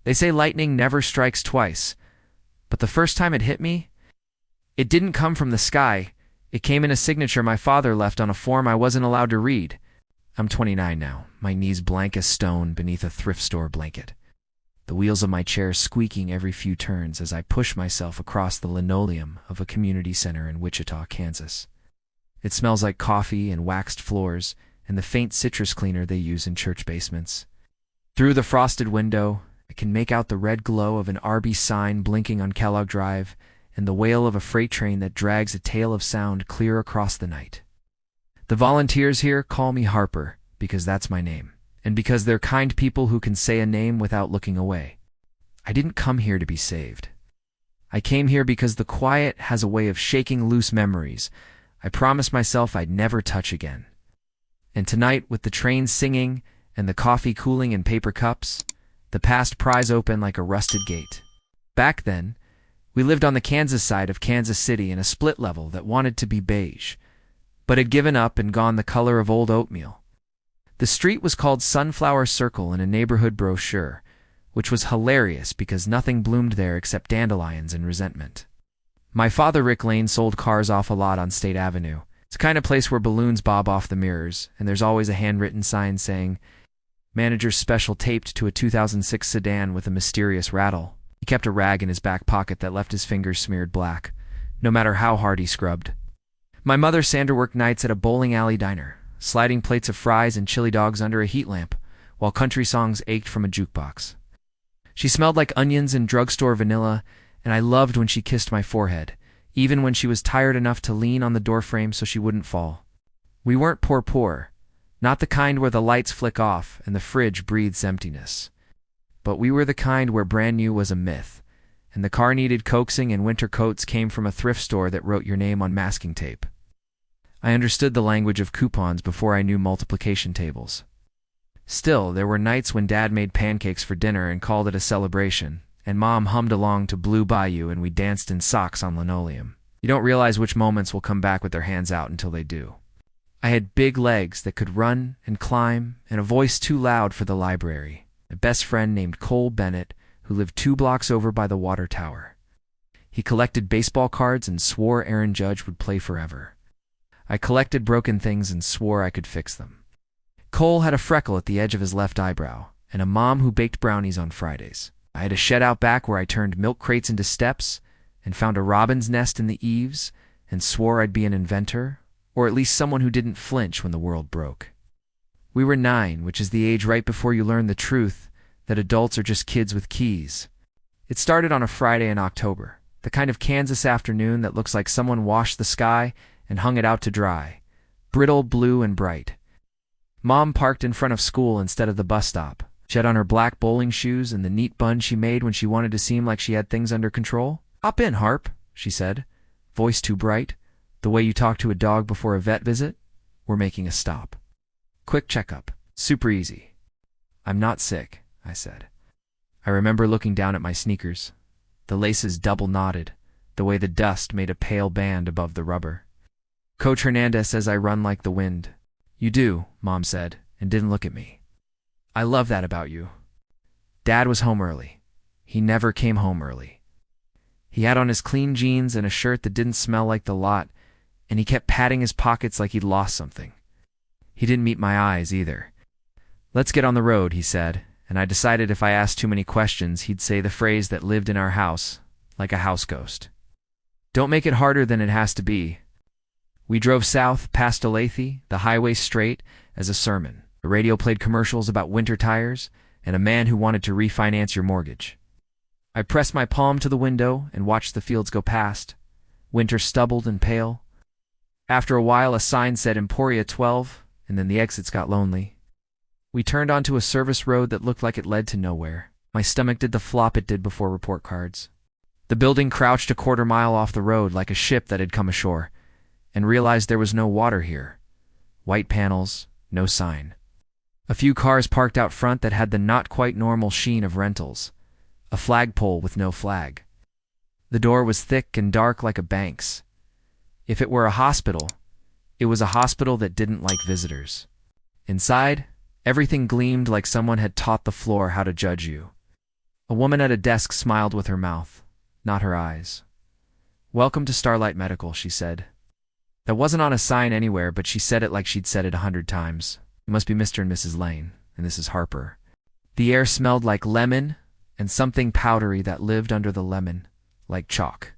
They say lightning never strikes twice, but the first time it hit me, it didn't come from the sky. It came in a signature my father left on a form I wasn't allowed to read. I'm 29 now, my knees blank as stone beneath a thrift store blanket. The wheels of my chair squeaking every few turns as I push myself across the linoleum of a community center in Wichita, Kansas. It smells like coffee and waxed floors and the faint citrus cleaner they use in church basements. Through the frosted window, I can make out the red glow of an Arby's sign blinking on Kellogg Drive and the wail of a freight train that drags a tail of sound clear across the night. The volunteers here call me Harper because that's my name, and because they're kind people who can say a name without looking away. I didn't come here to be saved. I came here because the quiet has a way of shaking loose memories I promised myself I'd never touch again. And tonight, with the train singing and the coffee cooling in paper cups, the past pries open like a rusted gate. Back then, we lived on the Kansas side of Kansas City in a split level that wanted to be beige, but had given up and gone the color of old oatmeal. The street was called Sunflower Circle in a neighborhood brochure, which was hilarious because nothing bloomed there except dandelions and resentment. My father, Rick Lane, sold cars off a lot on State Avenue. It's the kind of place where balloons bob off the mirrors, and there's always a handwritten sign saying, "Manager's special," taped to a 2006 sedan with a mysterious rattle. He kept a rag in his back pocket that left his fingers smeared black, no matter how hard he scrubbed. My mother Sandra worked nights at a bowling alley diner, sliding plates of fries and chili dogs under a heat lamp, while country songs ached from a jukebox. She smelled like onions and drugstore vanilla, and I loved when she kissed my forehead, even when she was tired enough to lean on the doorframe so she wouldn't fall. We weren't poor, not the kind where the lights flick off and the fridge breathes emptiness. But we were the kind where brand new was a myth, and the car needed coaxing and winter coats came from a thrift store that wrote your name on masking tape. I understood the language of coupons before I knew multiplication tables. Still, there were nights when Dad made pancakes for dinner and called it a celebration, and Mom hummed along to Blue Bayou and we danced in socks on linoleum. You don't realize which moments will come back with their hands out until they do. I had big legs that could run and climb and a voice too loud for the library. A best friend named Cole Bennett who lived 2 blocks over by the water tower. He collected baseball cards and swore Aaron Judge would play forever. I collected broken things and swore I could fix them. Cole had a freckle at the edge of his left eyebrow and a mom who baked brownies on Fridays. I had a shed out back where I turned milk crates into steps and found a robin's nest in the eaves and swore I'd be an inventor, or at least someone who didn't flinch when the world broke. We were 9, which is the age right before you learn the truth that adults are just kids with keys. It started on a Friday in October, the kind of Kansas afternoon that looks like someone washed the sky and hung it out to dry, brittle, blue, and bright. Mom parked in front of school instead of the bus stop. She had on her black bowling shoes and the neat bun she made when she wanted to seem like she had things under control. "Hop in, Harp," she said, voice too bright, the way you talk to a dog before a vet visit. "We're making a stop. Quick checkup. Super easy." "I'm not sick," I said. I remember looking down at my sneakers, the laces double knotted, the way the dust made a pale band above the rubber. "Coach Hernandez says I run like the wind." "You do," Mom said, and didn't look at me. "I love that about you." Dad was home early. He never came home early. He had on his clean jeans and a shirt that didn't smell like the lot, and he kept patting his pockets like he'd lost something. He didn't meet my eyes either. "Let's get on the road," he said, and I decided if I asked too many questions, he'd say the phrase that lived in our house, like a house ghost. "Don't make it harder than it has to be." We drove south past Olathe, the highway straight as a sermon. The radio played commercials about winter tires and a man who wanted to refinance your mortgage. I pressed my palm to the window and watched the fields go past, winter stubbled and pale. After a while, a sign said Emporia 12, and then the exits got lonely. We turned onto a service road that looked like it led to nowhere. My stomach did the flop it did before report cards. The building crouched a quarter-mile off the road like a ship that had come ashore, and realized there was no water here. White panels, no sign. A few cars parked out front that had the not-quite-normal sheen of rentals. A flagpole with no flag. The door was thick and dark like a bank's. If it were a hospital, it was a hospital that didn't like visitors. Inside, everything gleamed like someone had taught the floor how to judge you. A woman at a desk smiled with her mouth, not her eyes. "Welcome to Starlight Medical," she said. That wasn't on a sign anywhere, but she said it like she'd said it 100 times. "You must be Mr. and Mrs. Lane, and this is Harper." The air smelled like lemon and something powdery that lived under the lemon, like chalk.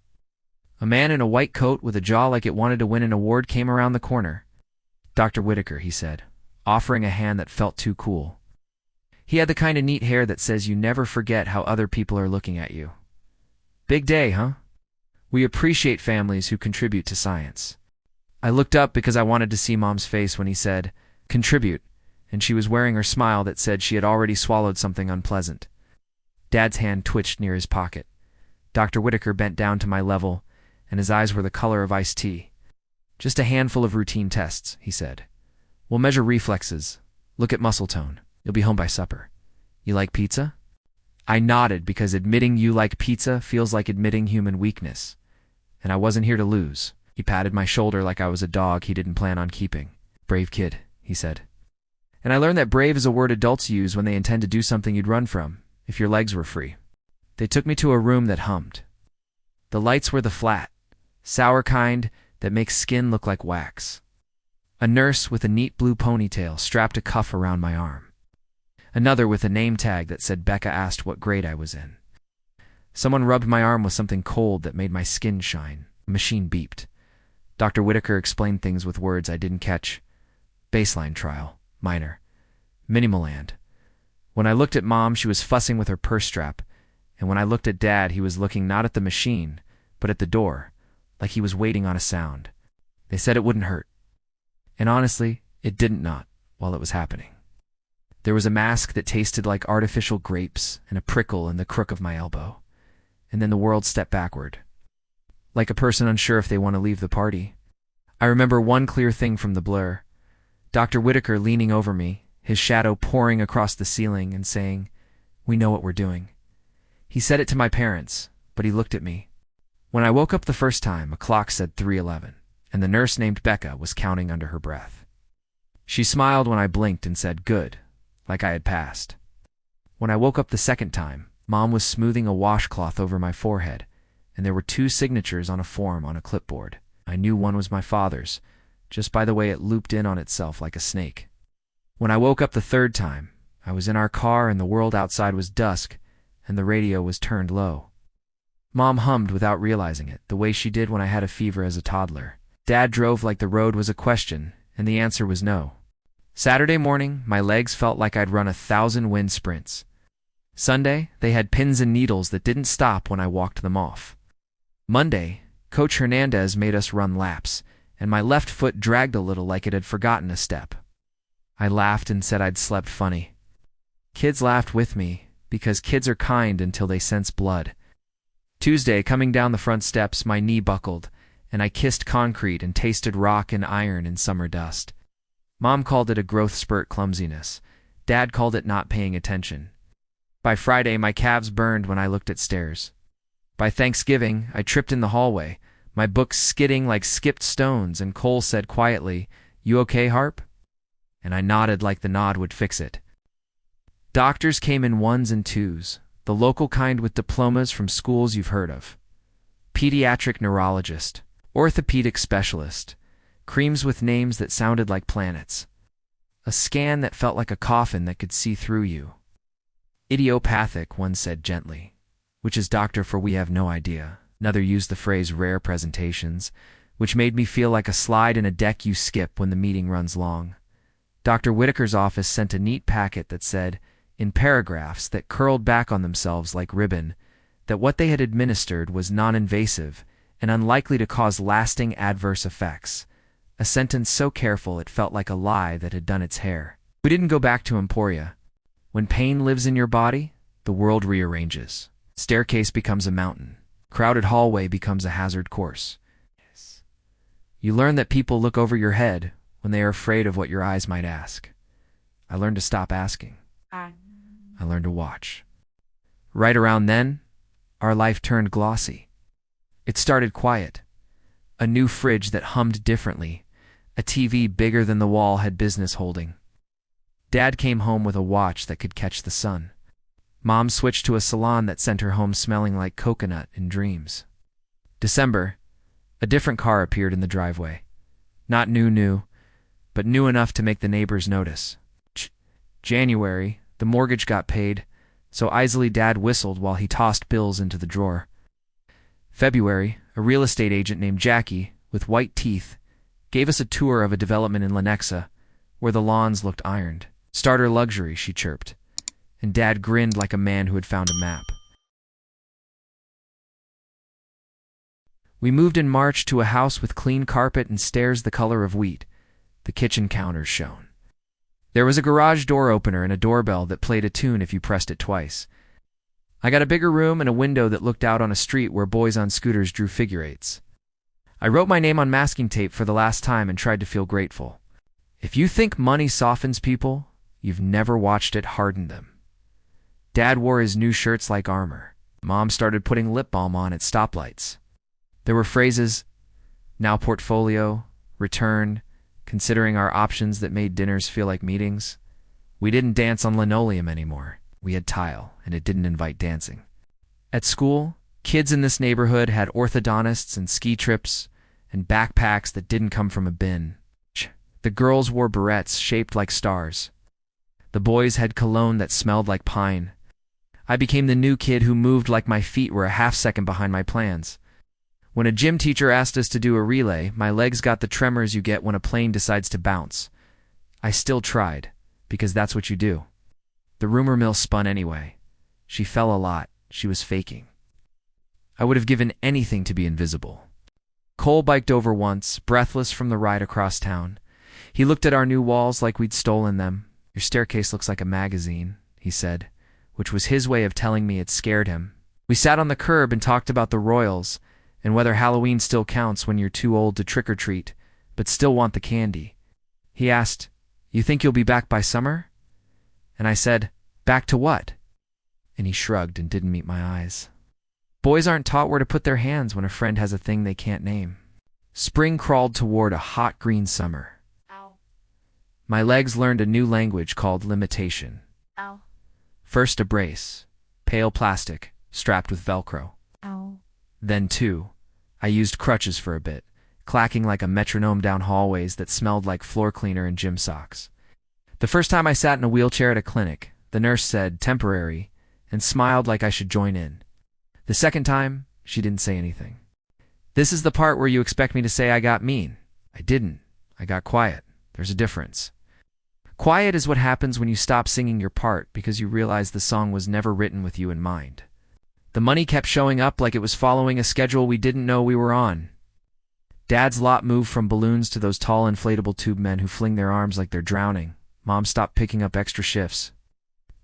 A man in a white coat with a jaw like it wanted to win an award came around the corner. "Dr. Whitaker," he said, offering a hand that felt too cool. He had the kind of neat hair that says you never forget how other people are looking at you. "Big day, huh? We appreciate families who contribute to science." I looked up because I wanted to see Mom's face when he said, "Contribute," and she was wearing her smile that said she had already swallowed something unpleasant. Dad's hand twitched near his pocket. Dr. Whitaker bent down to my level, and his eyes were the color of iced tea. "Just a handful of routine tests," he said. "We'll measure reflexes, look at muscle tone. You'll be home by supper. You like pizza?" I nodded because admitting you like pizza feels like admitting human weakness. And I wasn't here to lose. He patted my shoulder like I was a dog he didn't plan on keeping. "Brave kid," he said. And I learned that brave is a word adults use when they intend to do something you'd run from, if your legs were free. They took me to a room that hummed. The lights were the flat, sour kind that makes skin look like wax. A nurse with a neat blue ponytail strapped a cuff around my arm. Another with a name tag that said Becca asked what grade I was in. Someone rubbed my arm with something cold that made my skin shine. A machine beeped. Dr. Whitaker explained things with words I didn't catch. Baseline trial, minor, minimaland. When I looked at Mom, she was fussing with her purse strap, and when I looked at Dad, he was looking not at the machine, but at the door, like he was waiting on a sound. They said it wouldn't hurt. And honestly, it didn't not, while it was happening. There was a mask that tasted like artificial grapes and a prickle in the crook of my elbow. And then the world stepped backward. Like a person unsure if they want to leave the party. I remember one clear thing from the blur. Dr. Whitaker leaning over me, his shadow pouring across the ceiling and saying, "We know what we're doing." He said it to my parents, but he looked at me. When I woke up the first time, a clock said 3:11, and the nurse named Becca was counting under her breath. She smiled when I blinked and said, "Good," like I had passed. When I woke up the second time, Mom was smoothing a washcloth over my forehead, and there were 2 signatures on a form on a clipboard. I knew one was my father's, just by the way it looped in on itself like a snake. When I woke up the third time, I was in our car and the world outside was dusk, and the radio was turned low. Mom hummed without realizing it, the way she did when I had a fever as a toddler. Dad drove like the road was a question, and the answer was no. Saturday morning, my legs felt like I'd run 1,000 wind sprints. Sunday, they had pins and needles that didn't stop when I walked them off. Monday, Coach Hernandez made us run laps, and my left foot dragged a little like it had forgotten a step. I laughed and said I'd slept funny. Kids laughed with me, because kids are kind until they sense blood. Tuesday, coming down the front steps, my knee buckled, and I kissed concrete and tasted rock and iron in summer dust. Mom called it a growth spurt clumsiness. Dad called it not paying attention. By Friday, my calves burned when I looked at stairs. By Thanksgiving, I tripped in the hallway, my books skidding like skipped stones, and Cole said quietly, "You okay, Harp?" And I nodded like the nod would fix it. Doctors came in 1s and 2s, the local kind with diplomas from schools you've heard of. Pediatric neurologist, orthopedic specialist, creams with names that sounded like planets. A scan that felt like a coffin that could see through you. Idiopathic, one said gently. Which is doctor for we have no idea. Another used the phrase rare presentations, which made me feel like a slide in a deck you skip when the meeting runs long. Dr. Whitaker's office sent a neat packet that said, in paragraphs that curled back on themselves like ribbon, that what they had administered was non-invasive and unlikely to cause lasting adverse effects. A sentence so careful it felt like a lie that had done its hair. We didn't go back to Emporia. When pain lives in your body, the world rearranges. Staircase becomes a mountain. Crowded hallway becomes a hazard course. You learn that people look over your head when they are afraid of what your eyes might ask. I learned to stop asking. I learned to watch. Right around then, our life turned glossy. It started quiet. A new fridge that hummed differently. A TV bigger than the wall had business holding. Dad came home with a watch that could catch the sun. Mom switched to a salon that sent her home smelling like coconut in dreams. December, a different car appeared in the driveway. Not new, but new enough to make the neighbors notice. January, the mortgage got paid, so easily Dad whistled while he tossed bills into the drawer. February, a real estate agent named Jackie, with white teeth, gave us a tour of a development in Lenexa, where the lawns looked ironed. Starter luxury, she chirped, and Dad grinned like a man who had found a map. We moved in March to a house with clean carpet and stairs the color of wheat. The kitchen counters shone. There was a garage door opener and a doorbell that played a tune if you pressed it twice. I got a bigger room and a window that looked out on a street where boys on scooters drew figure eights. I wrote my name on masking tape for the last time and tried to feel grateful. If you think money softens people, you've never watched it harden them. Dad wore his new shirts like armor. Mom started putting lip balm on at stoplights. There were phrases, now portfolio, return, considering our options that made dinners feel like meetings. We didn't dance on linoleum anymore. We had tile, and it didn't invite dancing. At school, kids in this neighborhood had orthodontists and ski trips and backpacks that didn't come from a bin. The girls wore barrettes shaped like stars. The boys had cologne that smelled like pine. I became the new kid who moved like my feet were a half-second behind my plans. When a gym teacher asked us to do a relay, my legs got the tremors you get when a plane decides to bounce. I still tried, because that's what you do. The rumor mill spun anyway. She fell a lot. She was faking. I would have given anything to be invisible. Cole biked over once, breathless from the ride across town. He looked at our new walls like we'd stolen them. Your staircase looks like a magazine, he said, which was his way of telling me it scared him. We sat on the curb and talked about the Royals, and whether Halloween still counts when you're too old to trick-or-treat, but still want the candy. He asked, "You think you'll be back by summer?" And I said, "Back to what?" And he shrugged and didn't meet my eyes. Boys aren't taught where to put their hands when a friend has a thing they can't name. Spring crawled toward a hot green summer. Ow. My legs learned a new language called limitation. Ow. First a brace, pale plastic, strapped with Velcro. Ow. Then two, I used crutches for a bit, clacking like a metronome down hallways that smelled like floor cleaner and gym socks. The first time I sat in a wheelchair at a clinic, the nurse said, "Temporary," and smiled like I should join in. The second time, she didn't say anything. This is the part where you expect me to say I got mean. I didn't. I got quiet. There's a difference. Quiet is what happens when you stop singing your part because you realize the song was never written with you in mind. The money kept showing up like it was following a schedule we didn't know we were on. Dad's lot moved from balloons to those tall inflatable tube men who fling their arms like they're drowning. Mom stopped picking up extra shifts.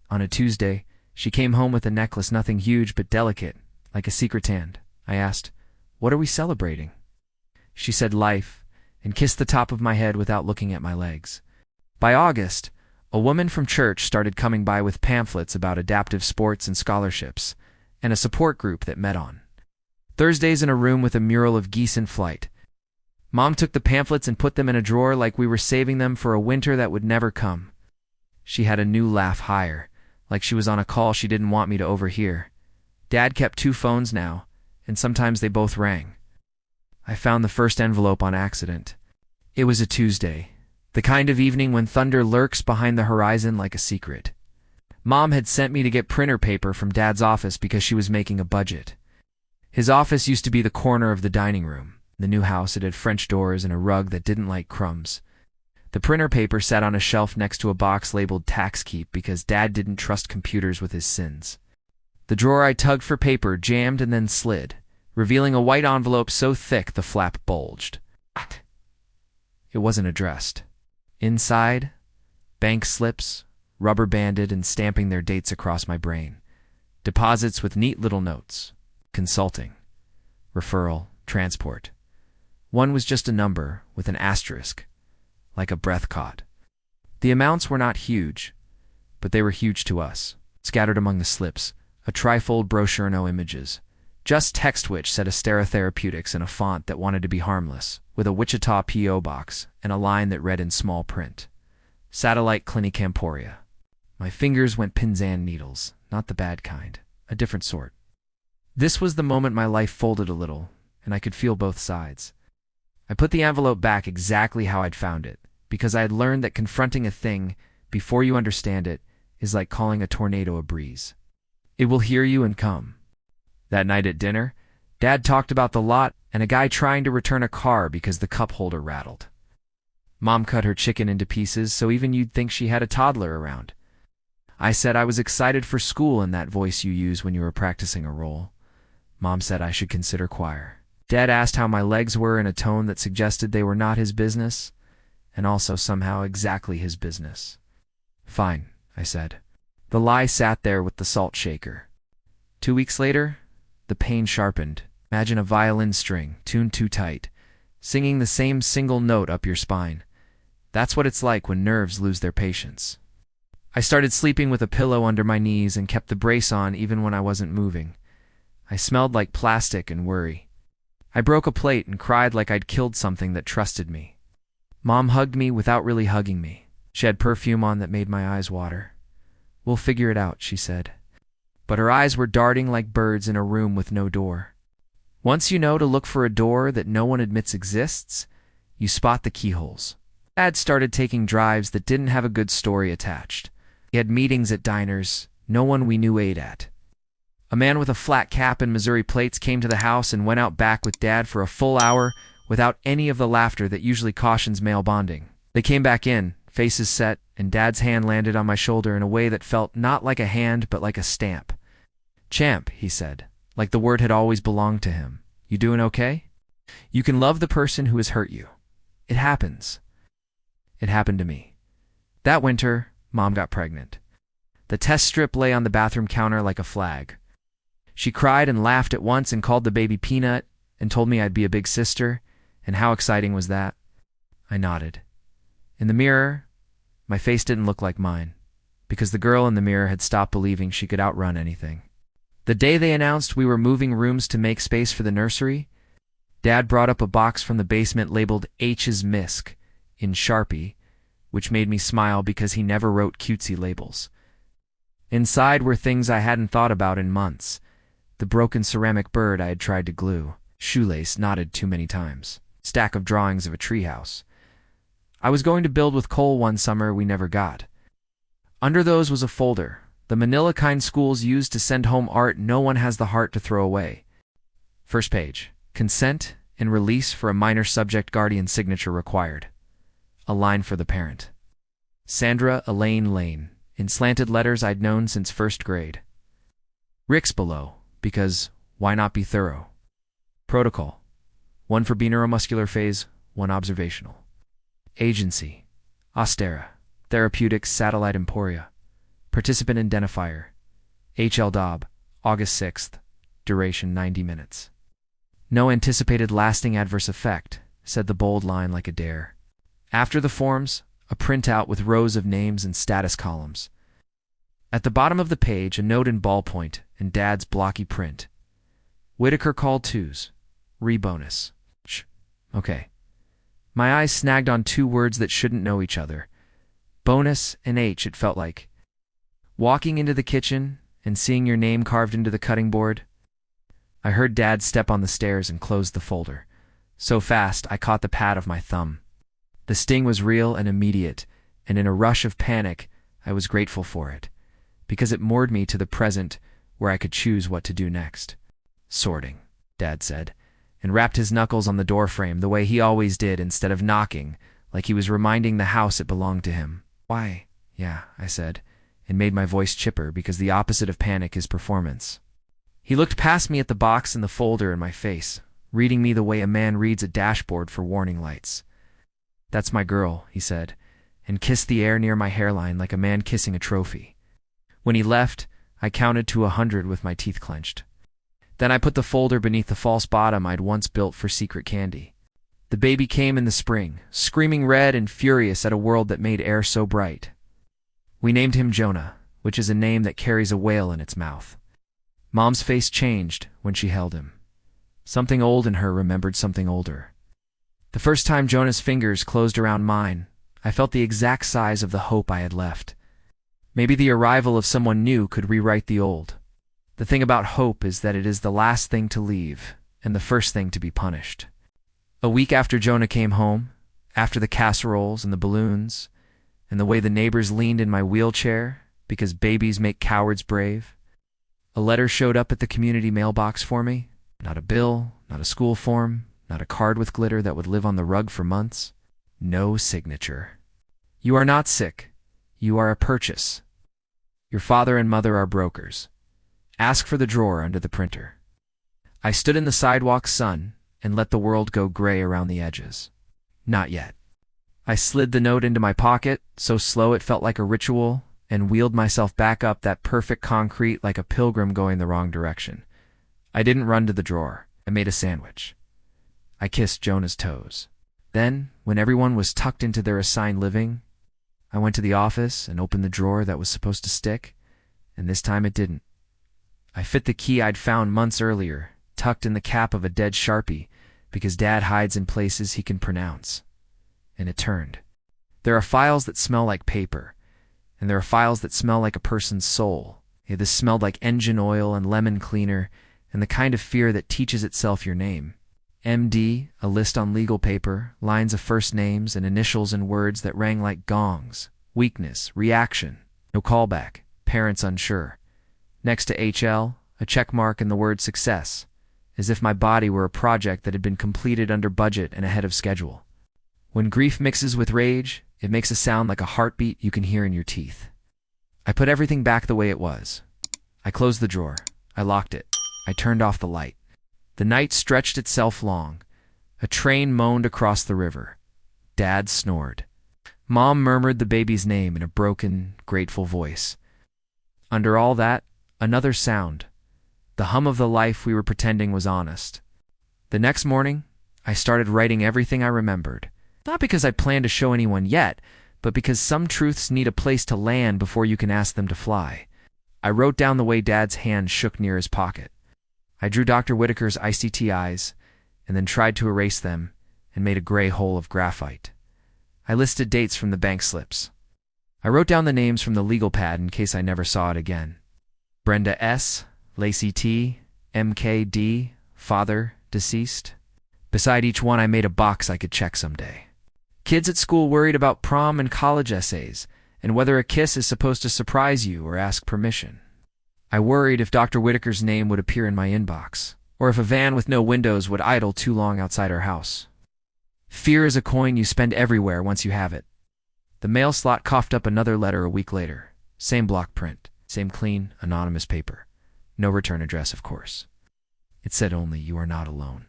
On a Tuesday, she came home with a necklace, nothing huge but delicate, like a secret hand. I asked, "What are we celebrating?" She said life, and kissed the top of my head without looking at my legs. By August, a woman from church started coming by with pamphlets about adaptive sports and scholarships, and a support group that met on Thursdays in a room with a mural of geese in flight. Mom took the pamphlets and put them in a drawer like we were saving them for a winter that would never come. She had a new laugh higher, like she was on a call she didn't want me to overhear. Dad kept 2 phones now, and sometimes they both rang. I found the first envelope on accident. It was a Tuesday, the kind of evening when thunder lurks behind the horizon like a secret. Mom had sent me to get printer paper from Dad's office because she was making a budget. His office used to be the corner of the dining room. The new house, it had French doors and a rug that didn't like crumbs. The printer paper sat on a shelf next to a box labeled tax keep because Dad didn't trust computers with his sins. The drawer I tugged for paper jammed and then slid, revealing a white envelope so thick the flap bulged. It wasn't addressed. Inside, bank slips, rubber banded and stamping their dates across my brain. Deposits with neat little notes. Consulting. Referral. Transport. One was just a number with an asterisk, like a breath caught. The amounts were not huge, but they were huge to us. Scattered among the slips, a trifold brochure, no images. Just text which said Astera Therapeutics in a font that wanted to be harmless, with a Wichita P.O. box and a line that read in small print. Satellite Clinic Emporia. My fingers went pins and needles. not the bad kind, a different sort. This was the moment my life folded a little, and I could feel both sides. I put the envelope back exactly how I'd found it, because I had learned that confronting a thing before you understand it is like calling a tornado a breeze. It will hear you and come. That night at dinner, Dad talked about the lot and a guy trying to return a car because the cup holder rattled. Mom cut her chicken into pieces so even you'd think she had a toddler around. I said I was excited for school in that voice you use when you were practicing a role. Mom said I should consider choir. Dad asked how my legs were in a tone that suggested they were not his business, and also somehow exactly his business. Fine, I said. The lie sat there with the salt shaker. 2 weeks later, the pain sharpened. Imagine a violin string, tuned too tight, singing the same single note up your spine. That's what it's like when nerves lose their patience. I started sleeping with a pillow under my knees and kept the brace on even when I wasn't moving. I smelled like plastic and worry. I broke a plate and cried like I'd killed something that trusted me. Mom hugged me without really hugging me. She had perfume on that made my eyes water. We'll figure it out, she said. But her eyes were darting like birds in a room with no door. Once you know to look for a door that no one admits exists, you spot the keyholes. Dad started taking drives that didn't have a good story attached. He had meetings at diners no one we knew ate at. A man with a flat cap and Missouri plates came to the house and went out back with Dad for a full hour without any of the laughter that usually cautions male bonding. They came back in, faces set, and Dad's hand landed on my shoulder in a way that felt not like a hand but like a stamp. Champ, he said, like the word had always belonged to him. You doing okay? You can love the person who has hurt you. It happens. It happened to me. That winter, Mom got pregnant. The test strip lay on the bathroom counter like a flag. She cried and laughed at once and called the baby Peanut and told me I'd be a big sister, and how exciting was that? I nodded. In the mirror, my face didn't look like mine, because the girl in the mirror had stopped believing she could outrun anything. The day they announced we were moving rooms to make space for the nursery, Dad brought up a box from the basement labeled H's Misk in Sharpie, which made me smile because he never wrote cutesy labels. Inside were things I hadn't thought about in months. The broken ceramic bird I had tried to glue, shoelace knotted too many times, stack of drawings of a treehouse. I was going to build with coal one summer we never got. Under those was a folder, the manila kind schools use to send home art no one has the heart to throw away. First page, consent and release for a minor subject guardian signature required. A line for the parent. Sandra Elaine Lane, in slanted letters I'd known since first grade. Rick's below, because why not be thorough? Protocol. One for neuromuscular phase, one observational. Agency. Austera. Therapeutics Satellite Emporia. Participant identifier. H.L. Dobb, August 6th. Duration 90 minutes. No anticipated lasting adverse effect, said the bold line like a dare. After the forms, a printout with rows of names and status columns. At the bottom of the page, a note in ballpoint and Dad's blocky print. Whitaker called twos. Re-bonus. Okay. My eyes snagged on two words that shouldn't know each other. Bonus and H, it felt like. Walking into the kitchen and seeing your name carved into the cutting board. I heard Dad step on the stairs and close the folder. So fast, I caught the pad of my thumb. The sting was real and immediate, and in a rush of panic, I was grateful for it, because it moored me to the present where I could choose what to do next. Sorting, Dad said, and rapped his knuckles on the doorframe the way he always did instead of knocking, like he was reminding the house it belonged to him. Why? Yeah, I said, and made my voice chipper because the opposite of panic is performance. He looked past me at the box and the folder in my face, reading me the way a man reads a dashboard for warning lights. That's my girl, he said, and kissed the air near my hairline like a man kissing a trophy. When he left, I counted to 100 with my teeth clenched. Then I put the folder beneath the false bottom I'd once built for secret candy. The baby came in the spring, screaming red and furious at a world that made air so bright. We named him Jonah, which is a name that carries a whale in its mouth. Mom's face changed when she held him. Something old in her remembered something older. The first time Jonah's fingers closed around mine, I felt the exact size of the hope I had left. Maybe the arrival of someone new could rewrite the old. The thing about hope is that it is the last thing to leave and the first thing to be punished. A week after Jonah came home, after the casseroles and the balloons, and the way the neighbors leaned in my wheelchair because babies make cowards brave, a letter showed up at the community mailbox for me. Not a bill, not a school form, not a card with glitter that would live on the rug for months. No signature. You are not sick. You are a purchase. Your father and mother are brokers. Ask for the drawer under the printer. I stood in the sidewalk sun and let the world go gray around the edges. Not yet. I slid the note into my pocket, so slow it felt like a ritual, and wheeled myself back up that perfect concrete like a pilgrim going the wrong direction. I didn't run to the drawer. I made a sandwich. I kissed Jonah's toes. Then, when everyone was tucked into their assigned living, I went to the office and opened the drawer that was supposed to stick, and this time it didn't. I fit the key I'd found months earlier, tucked in the cap of a dead Sharpie, because Dad hides in places he can pronounce. And it turned. There are files that smell like paper, and there are files that smell like a person's soul. Yeah, this smelled like engine oil and lemon cleaner, and the kind of fear that teaches itself your name. MD, a list on legal paper, lines of first names and initials and words that rang like gongs. Weakness, reaction, no callback, parents unsure. Next to HL, a check mark and the word success, as if my body were a project that had been completed under budget and ahead of schedule. When grief mixes with rage, it makes a sound like a heartbeat you can hear in your teeth. I put everything back the way it was. I closed the drawer. I locked it. I turned off the light. The night stretched itself long. A train moaned across the river. Dad snored. Mom murmured the baby's name in a broken, grateful voice. Under all that, another sound. The hum of the life we were pretending was honest. The next morning, I started writing everything I remembered. Not because I planned to show anyone yet, but because some truths need a place to land before you can ask them to fly. I wrote down the way Dad's hand shook near his pocket. I drew Dr. Whitaker's ICT eyes, and then tried to erase them, and made a gray hole of graphite. I listed dates from the bank slips. I wrote down the names from the legal pad in case I never saw it again. Brenda S., Lacey T., MKD, father, deceased. Beside each one I made a box I could check someday. Kids at school worried about prom and college essays, and whether a kiss is supposed to surprise you or ask permission. I worried if Dr. Whitaker's name would appear in my inbox, or if a van with no windows would idle too long outside our house. Fear is a coin you spend everywhere once you have it. The mail slot coughed up another letter a week later. Same block print, same clean, anonymous paper. No return address, of course. It said only, "You are not alone.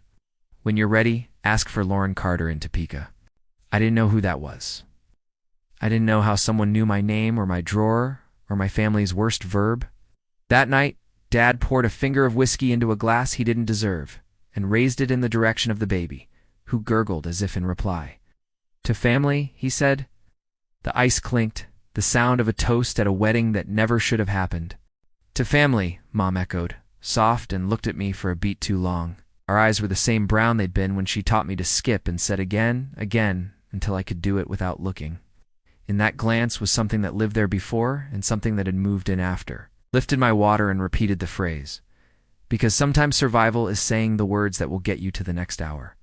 When you're ready, ask for Lauren Carter in Topeka." I didn't know who that was. I didn't know how someone knew my name or my drawer or my family's worst verb. That night, Dad poured a finger of whiskey into a glass he didn't deserve and raised it in the direction of the baby, who gurgled as if in reply. "To family," he said. The ice clinked, the sound of a toast at a wedding that never should have happened. "To family," Mom echoed, soft, and looked at me for a beat too long. Our eyes were the same brown they'd been when she taught me to skip and said again, until I could do it without looking. In that glance was something that lived there before and something that had moved in after. Lifted my water and repeated the phrase. Because sometimes survival is saying the words that will get you to the next hour.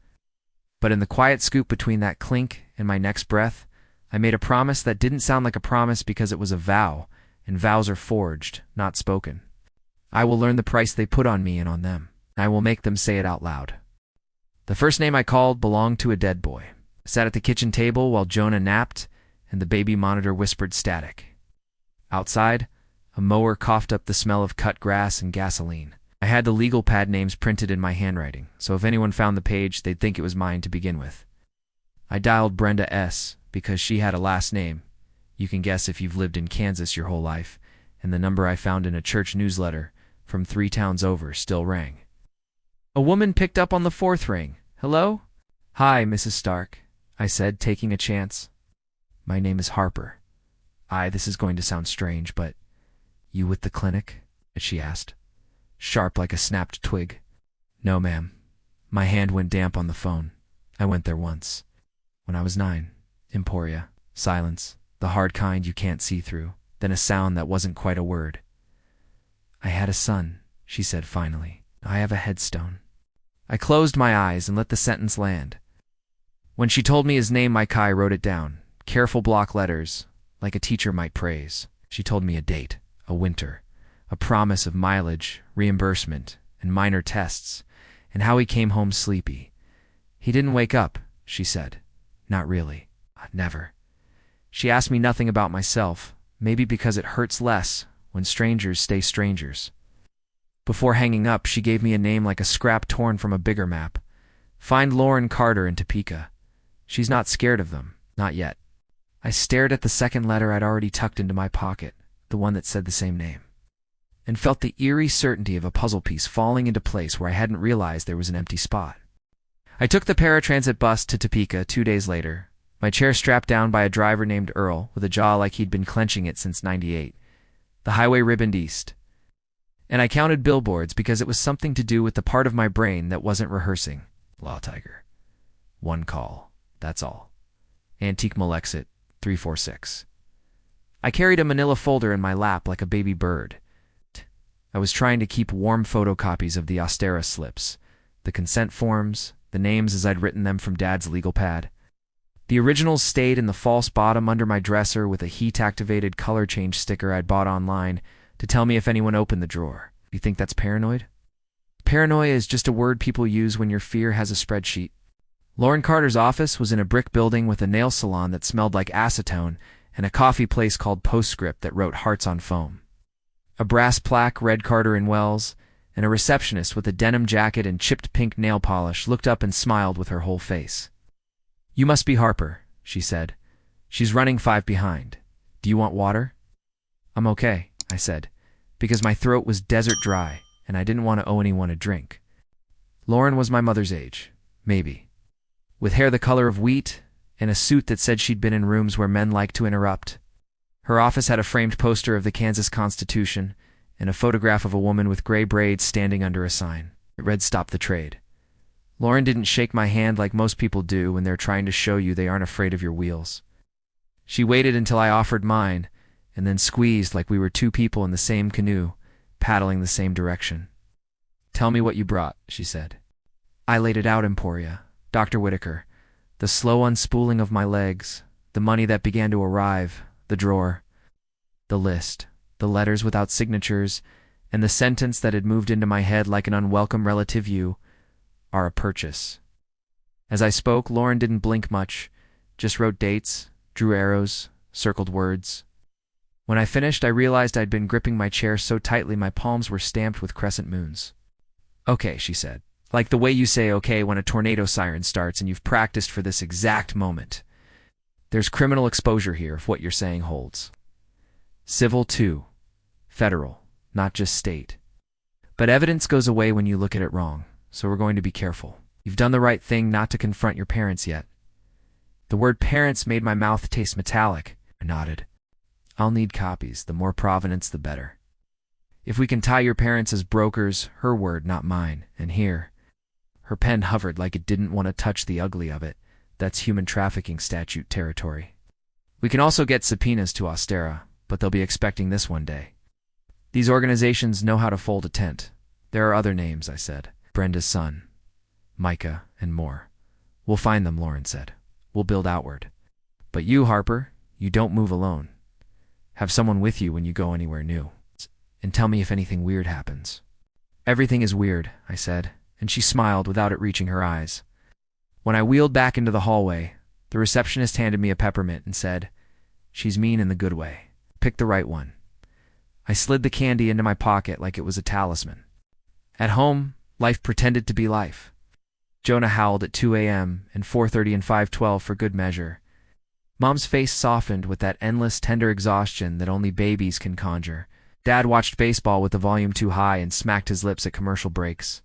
But in the quiet scoop between that clink and my next breath, I made a promise that didn't sound like a promise because it was a vow, and vows are forged, not spoken. I will learn the price they put on me and on them. I will make them say it out loud. The first name I called belonged to a dead boy. I sat at the kitchen table while Jonah napped, and the baby monitor whispered static. Outside, a mower coughed up the smell of cut grass and gasoline. I had the legal pad names printed in my handwriting, so if anyone found the page, they'd think it was mine to begin with. I dialed Brenda S. because she had a last name. You can guess if you've lived in Kansas your whole life, and the number I found in a church newsletter from 3 towns over still rang. A woman picked up on the 4th ring. "Hello?" "Hi, Mrs. Stark," I said, taking a chance. "My name is Harper. This is going to sound strange, but you with the clinic?" she asked, sharp like a snapped twig. "No, ma'am." My hand went damp on the phone. "I went there once. When I was 9. Emporia. Silence. The hard kind you can't see through. then a sound that wasn't quite a word. "I had a son," she said finally. "I have a headstone." I closed my eyes and let the sentence land. When she told me his name, my Kai wrote it down, careful block letters, like a teacher might praise. She told me a date, a winter, a promise of mileage, reimbursement, and minor tests, and how he came home sleepy. "He didn't wake up," she said. "Not really. Never." She asked me nothing about myself, maybe because it hurts less when strangers stay strangers. Before hanging up, she gave me a name like a scrap torn from a bigger map. "Find Lauren Carter in Topeka. She's not scared of them, not yet." I stared at the second letter I'd already tucked into my pocket, the one that said the same name, and felt the eerie certainty of a puzzle piece falling into place where I hadn't realized there was an empty spot. I took the paratransit bus to Topeka 2 days later, my chair strapped down by a driver named Earl, with a jaw like he'd been clenching it since '98. The highway ribboned east. And I counted billboards because it was something to do with the part of my brain that wasn't rehearsing. Law Tiger. One call. That's all. Antique Malexit, 346. I carried a manila folder in my lap like a baby bird. I was trying to keep warm photocopies of the Austera slips, the consent forms, the names as I'd written them from Dad's legal pad. The originals stayed in the false bottom under my dresser with a heat-activated color change sticker I'd bought online to tell me if anyone opened the drawer. You think that's paranoid? Paranoia is just a word people use when your fear has a spreadsheet. Lauren Carter's office was in a brick building with a nail salon that smelled like acetone and a coffee place called Postscript that wrote hearts on foam. A brass plaque read Carter in Wells, and a receptionist with a denim jacket and chipped pink nail polish looked up and smiled with her whole face. "You must be Harper," she said. "She's running 5 behind. Do you want water?" "I'm okay," I said, because my throat was desert dry and I didn't want to owe anyone a drink. Lauren was my mother's age, maybe, with hair the color of wheat and a suit that said she'd been in rooms where men like to interrupt. Her office had a framed poster of the Kansas Constitution and a photograph of a woman with gray braids standing under a sign. It read, "Stop the Trade." Lauren didn't shake my hand like most people do when they're trying to show you they aren't afraid of your wheels. She waited until I offered mine, and then squeezed like we were 2 people in the same canoe, paddling the same direction. "Tell me what you brought," she said. I laid it out, Emporia, Dr. Whitaker, the slow unspooling of my legs, the money that began to arrive, the drawer, the list, the letters without signatures, and the sentence that had moved into my head like an unwelcome relative "you are a purchase." As I spoke, Lauren didn't blink much, just wrote dates, drew arrows, circled words. When I finished, I realized I'd been gripping my chair so tightly my palms were stamped with crescent moons. "Okay," she said, like the way you say okay when a tornado siren starts and you've practiced for this exact moment. "There's criminal exposure here if what you're saying holds. Civil too. Federal, not just state. But evidence goes away when you look at it wrong, so we're going to be careful. You've done the right thing not to confront your parents yet." The word parents made my mouth taste metallic. I nodded. "I'll need copies. The more provenance, the better. If we can tie your parents as brokers," her word, not mine, and here. Her pen hovered like it didn't want to touch the ugly of it. "That's human trafficking statute territory. We can also get subpoenas to Austera, but they'll be expecting this one day. These organizations know how to fold a tent. There are other names," I said. "Brenda's son, Micah, and more. We'll find them," Lauren said. "We'll build outward. But you, Harper, you don't move alone. Have someone with you when you go anywhere new. And tell me if anything weird happens." "Everything is weird," I said, and she smiled without it reaching her eyes. When I wheeled back into the hallway, the receptionist handed me a peppermint and said, "She's mean in the good way. Pick the right one." I slid the candy into my pocket like it was a talisman. At home, life pretended to be life. Jonah howled at 2 a.m. and 4:30 and 5:12 for good measure. Mom's face softened with that endless, tender exhaustion that only babies can conjure. Dad watched baseball with the volume too high and smacked his lips at commercial breaks.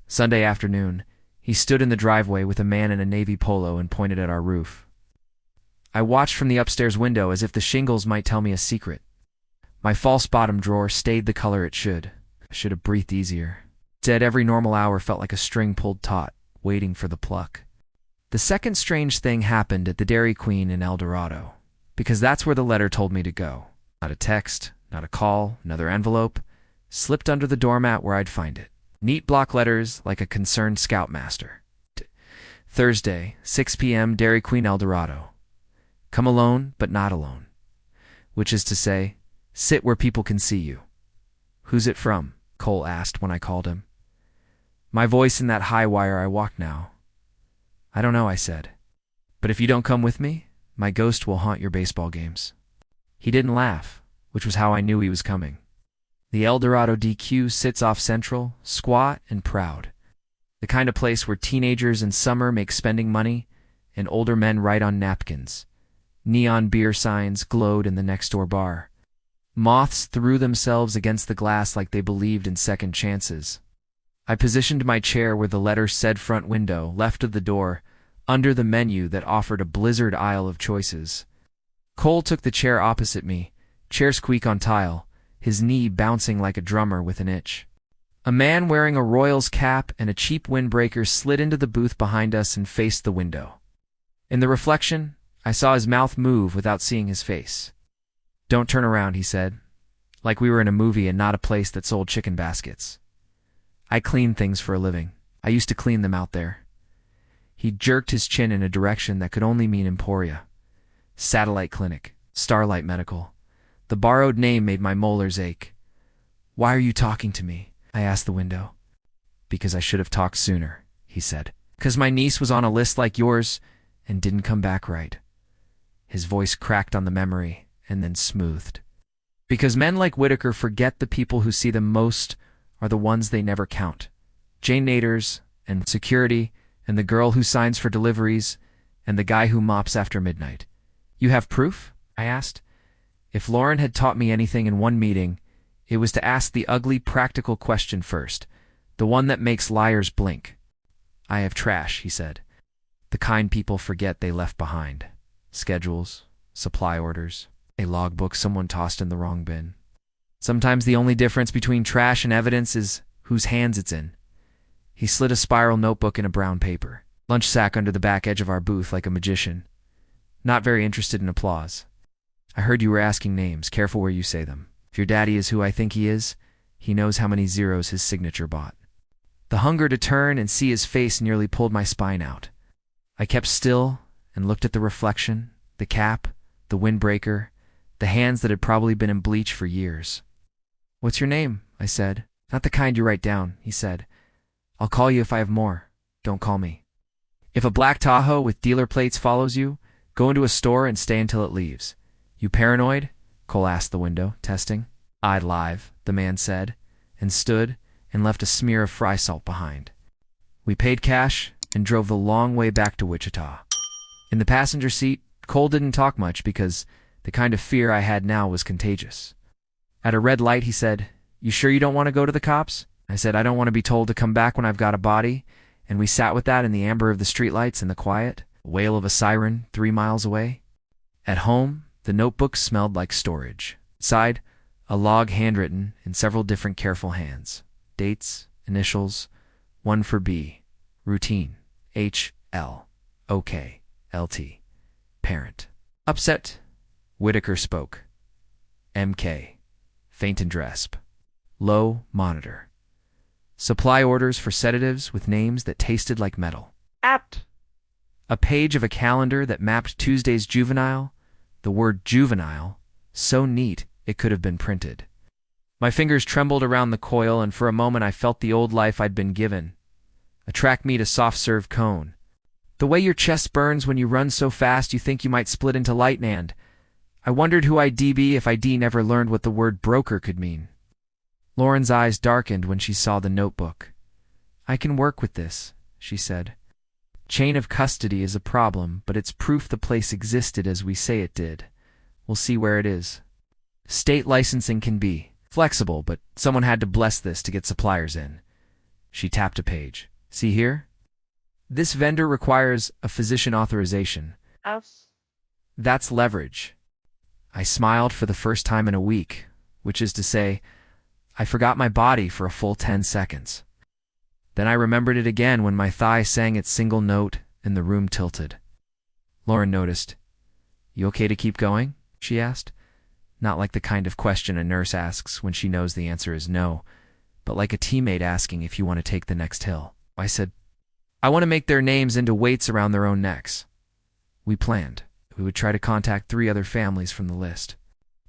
Sunday afternoon, he stood in the driveway with a man in a navy polo and pointed at our roof. I watched from the upstairs window as if the shingles might tell me a secret. My false bottom drawer stayed the color it should. I should have breathed easier. Instead, every normal hour felt like a string pulled taut, waiting for the pluck. The second strange thing happened at the Dairy Queen in El Dorado, because that's where the letter told me to go. Not a text, not a call, another envelope, slipped under the doormat where I'd find it. Neat block letters like a concerned scoutmaster. Thursday, 6 p.m., Dairy Queen El Dorado. Come alone, but not alone. Which is to say, sit where people can see you. Who's it from? Cole asked when I called him. My voice in that high wire I walked now. I don't know, I said. But if you don't come with me, my ghost will haunt your baseball games. He didn't laugh, which was how I knew he was coming. The El Dorado DQ sits off Central, squat and proud. The kind of place where teenagers in summer make spending money and older men write on napkins. Neon beer signs glowed in the next-door bar. Moths threw themselves against the glass like they believed in second chances. I positioned my chair where the letter said front window, left of the door, under the menu that offered a blizzard aisle of choices. Cole took the chair opposite me, chair squeak on tile, his knee bouncing like a drummer with an itch. A man wearing a Royals cap and a cheap windbreaker slid into the booth behind us and faced the window. In the reflection, I saw his mouth move without seeing his face. Don't turn around, he said, like we were in a movie and not a place that sold chicken baskets. I clean things for a living. I used to clean them out there. He jerked his chin in a direction that could only mean Emporia. Satellite Clinic, Starlight Medical. The borrowed name made my molars ache. Why are you talking to me? I asked the window. Because I should have talked sooner, he said. Because my niece was on a list like yours and didn't come back right. His voice cracked on the memory and then smoothed. Because men like Whitaker forget the people who see them most are the ones they never count. Jane Naders and security and the girl who signs for deliveries and the guy who mops after midnight. You have proof? I asked. If Lauren had taught me anything in one meeting, it was to ask the ugly practical question first, the one that makes liars blink. I have trash, he said. The kind people forget they left behind. Schedules, supply orders, a logbook someone tossed in the wrong bin. Sometimes the only difference between trash and evidence is whose hands it's in. He slid a spiral notebook in a brown paper, lunch sack under the back edge of our booth like a magician. Not very interested in applause. I heard you were asking names. Careful where you say them. If your daddy is who I think he is, he knows how many zeros his signature bought. The hunger to turn and see his face nearly pulled my spine out. I kept still and looked at the reflection, the cap, the windbreaker, the hands that had probably been in bleach for years. What's your name? I said. Not the kind you write down, he said. I'll call you if I have more. Don't call me. If a black Tahoe with dealer plates follows you, go into a store and stay until it leaves. You paranoid? Cole asked the window, testing. I'd live, the man said, and stood and left a smear of fry salt behind. We paid cash and drove the long way back to Wichita. In the passenger seat, Cole didn't talk much because the kind of fear I had now was contagious. At a red light, he said, You sure you don't want to go to the cops? I said, I don't want to be told to come back when I've got a body, and we sat with that in the amber of the streetlights and the quiet, wail of a siren 3 miles away. At home, the notebook smelled like storage. Inside, a log handwritten in several different careful hands. Dates, initials, one for B, routine, H, L, OK, LT, parent. Upset, Whitaker spoke. MK, faint and dresp. Low, monitor. Supply orders for sedatives with names that tasted like metal. Apt. A page of a calendar that mapped Tuesday's juvenile, the word juvenile, so neat it could have been printed. My fingers trembled around the coil, and for a moment I felt the old life I'd been given. A track meet, a soft-serve cone. The way your chest burns when you run so fast you think you might split into lightning. And I wondered who I'd be if I'd never learned what the word broker could mean. Lauren's eyes darkened when she saw the notebook. I can work with this, she said. Chain of custody is a problem, but it's proof the place existed as we say it did. We'll see where it is. State licensing can be flexible, but someone had to bless this to get suppliers in. She tapped a page. See here? This vendor requires a physician authorization. That's leverage. I smiled for the first time in a week, which is to say, I forgot my body for a full 10 seconds. Then I remembered it again when my thigh sang its single note and the room tilted. Lauren noticed. You okay to keep going? She asked. not like the kind of question a nurse asks when she knows the answer is no, but like a teammate asking if you want to take the next hill. I said, I want to make their names into weights around their own necks. We planned. We would try to contact 3 other families from the list.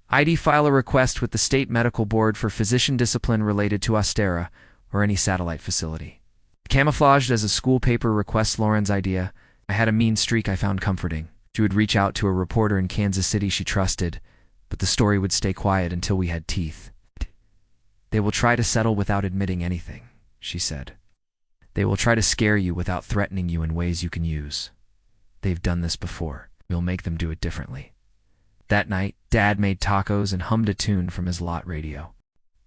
I'd file a request with the state medical board for physician discipline related to Ostera or any satellite facility. Camouflaged as a school paper request Lauren's idea, I had a mean streak I found comforting. She would reach out to a reporter in Kansas City she trusted, but the story would stay quiet until we had teeth. They will try to settle without admitting anything, she said. They will try to scare you without threatening you in ways you can use. They've done this before. We'll make them do it differently. That night, Dad made tacos and hummed a tune from his lot radio.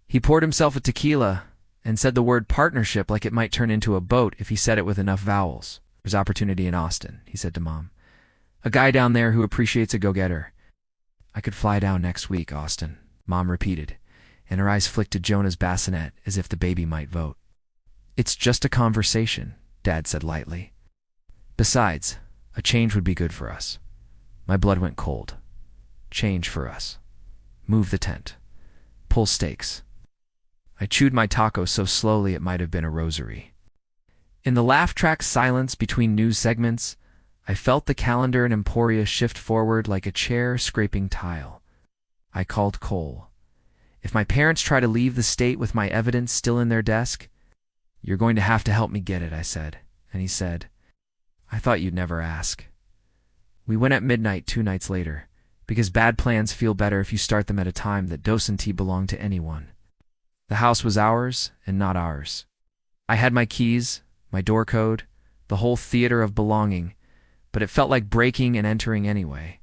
He poured himself a tequila and said the word partnership like it might turn into a boat if he said it with enough vowels. There's opportunity in Austin, he said to Mom. A guy down there who appreciates a go-getter. I could fly down next week, Austin, Mom repeated, and her eyes flicked to Jonah's bassinet as if the baby might vote. It's just a conversation, Dad said lightly. Besides, a change would be good for us. My blood went cold. Change for us. Move the tent. Pull stakes. I chewed my taco so slowly it might have been a rosary. In the laugh-track silence between news segments, I felt the calendar in Emporia shift forward like a chair scraping tile. I called Cole. If my parents try to leave the state with my evidence still in their desk, you're going to have to help me get it, I said. And he said, I thought you'd never ask. We went at midnight 2 nights later, because bad plans feel better if you start them at a time that doesn't belong to anyone. The house was ours and not ours. I had my keys, my door code, the whole theater of belonging, but it felt like breaking and entering anyway.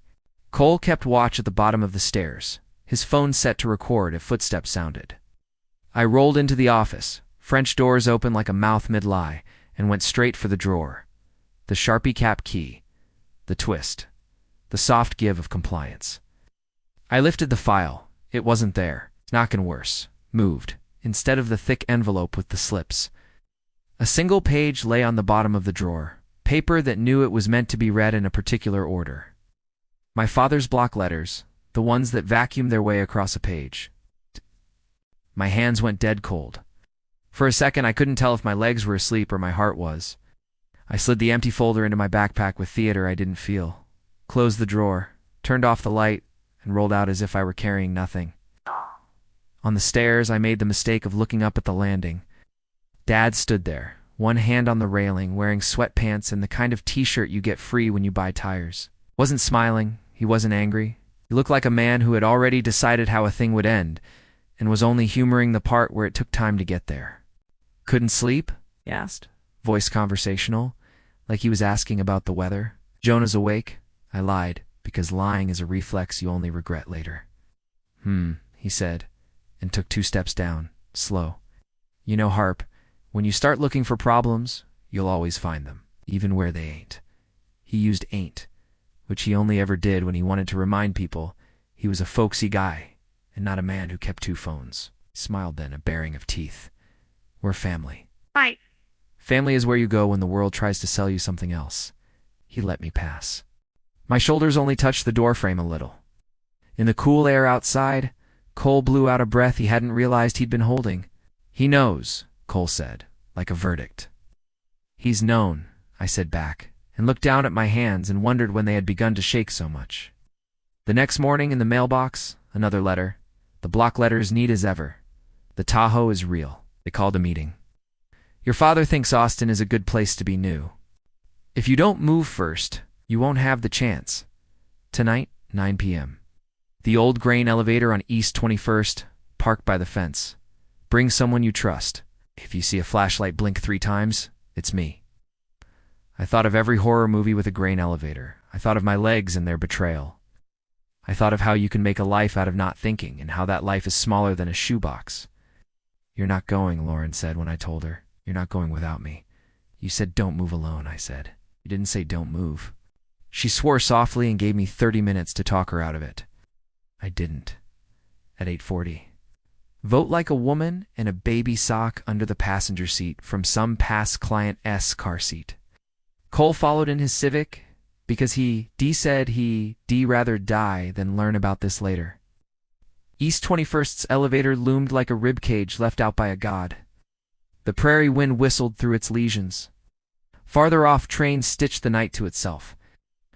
Cole kept watch at the bottom of the stairs, his phone set to record if footsteps sounded. I rolled into the office, French doors open like a mouth mid-lie, and went straight for the drawer. The Sharpie cap key, the twist, the soft give of compliance. I lifted the file. It wasn't there. Knockin' worse. Moved, instead of the thick envelope with the slips. A single page lay on the bottom of the drawer, paper that knew it was meant to be read in a particular order. My father's block letters, the ones that vacuumed their way across a page. My hands went dead cold. For a second I couldn't tell if my legs were asleep or my heart was. I slid the empty folder into my backpack with theater I didn't feel, closed the drawer, turned off the light, and rolled out as if I were carrying nothing. On the stairs, I made the mistake of looking up at the landing. Dad stood there, one hand on the railing, wearing sweatpants and the kind of t-shirt you get free when you buy tires. Wasn't smiling, he wasn't angry. He looked like a man who had already decided how a thing would end, and was only humoring the part where it took time to get there. Couldn't sleep? He asked, voice conversational, like he was asking about the weather. Jonah's awake? I lied, because lying is a reflex you only regret later. He said, and took 2 steps down, slow. You know, Harp, when you start looking for problems, you'll always find them, even where they ain't. He used ain't, which he only ever did when he wanted to remind people he was a folksy guy, and not a man who kept 2 phones. He smiled then, a baring of teeth. We're family. Bye. Family is where you go when the world tries to sell you something else. He let me pass. My shoulders only touched the doorframe a little. In the cool air outside, Cole blew out a breath he hadn't realized he'd been holding. He knows, Cole said, like a verdict. He's known, I said back, and looked down at my hands and wondered when they had begun to shake so much. The next morning in the mailbox, another letter, the block letters neat as ever. The Tahoe is real. They called a meeting. Your father thinks Austin is a good place to be new. If you don't move first, you won't have the chance. Tonight, 9 p.m. The old grain elevator on East 21st, parked by the fence. Bring someone you trust. If you see a flashlight blink 3 times, it's me. I thought of every horror movie with a grain elevator. I thought of my legs and their betrayal. I thought of how you can make a life out of not thinking, and how that life is smaller than a shoebox. You're not going, Lauren said when I told her. You're not going without me. You said don't move alone, I said. You didn't say don't move. She swore softly and gave me 30 minutes to talk her out of it. I didn't. At 8:40. Vote like a woman and a baby sock under the passenger seat from some past client's car seat. Cole followed in his Civic because he said he'd rather die than learn about this later. East 21st's elevator loomed like a ribcage left out by a god. The prairie wind whistled through its lesions. Farther off, trains stitched the night to itself.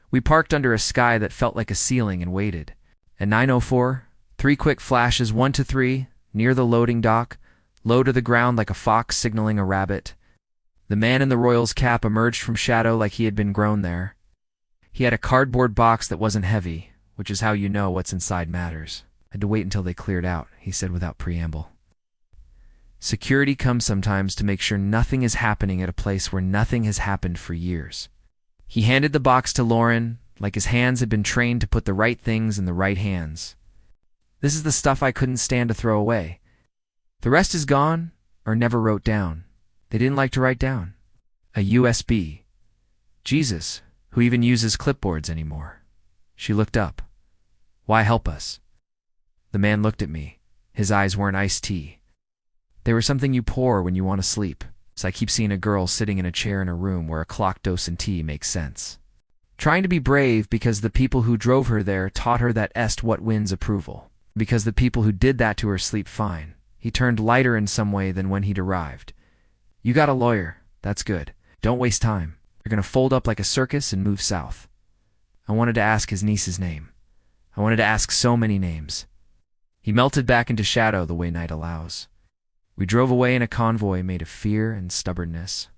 We parked under a sky that felt like a ceiling and waited. At 9:04, 3 quick flashes, 1 to 3, near the loading dock, low to the ground like a fox signaling a rabbit. The man in the Royals cap emerged from shadow like he had been grown there. He had a cardboard box that wasn't heavy, which is how you know what's inside matters. Had to wait until they cleared out, he said without preamble. Security comes sometimes to make sure nothing is happening at a place where nothing has happened for years. He handed the box to Lauren, like his hands had been trained to put the right things in the right hands. This is the stuff I couldn't stand to throw away. The rest is gone, or never wrote down. They didn't like to write down. A USB. Jesus, who even uses clipboards anymore. She looked up. Why help us? The man looked at me. His eyes weren't iced tea. They were something you pour when you want to sleep. So I keep seeing a girl sitting in a chair in a room where a clock dose and tea makes sense. Trying to be brave because the people who drove her there taught her that est what wins approval. Because the people who did that to her sleep fine. He turned lighter in some way than when he'd arrived. You got a lawyer. That's good. Don't waste time. You're going to fold up like a circus and move south. I wanted to ask his niece's name. I wanted to ask so many names. He melted back into shadow the way night allows. We drove away in a convoy made of fear and stubbornness.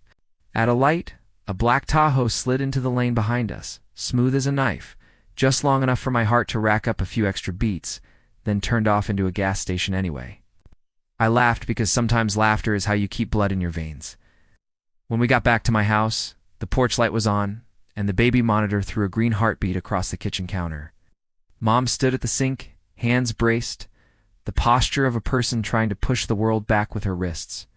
At a light, a black Tahoe slid into the lane behind us, smooth as a knife, just long enough for my heart to rack up a few extra beats, then turned off into a gas station anyway. I laughed because sometimes laughter is how you keep blood in your veins. When we got back to my house, the porch light was on, and the baby monitor threw a green heartbeat across the kitchen counter. Mom stood at the sink, hands braced, the posture of a person trying to push the world back with her wrists.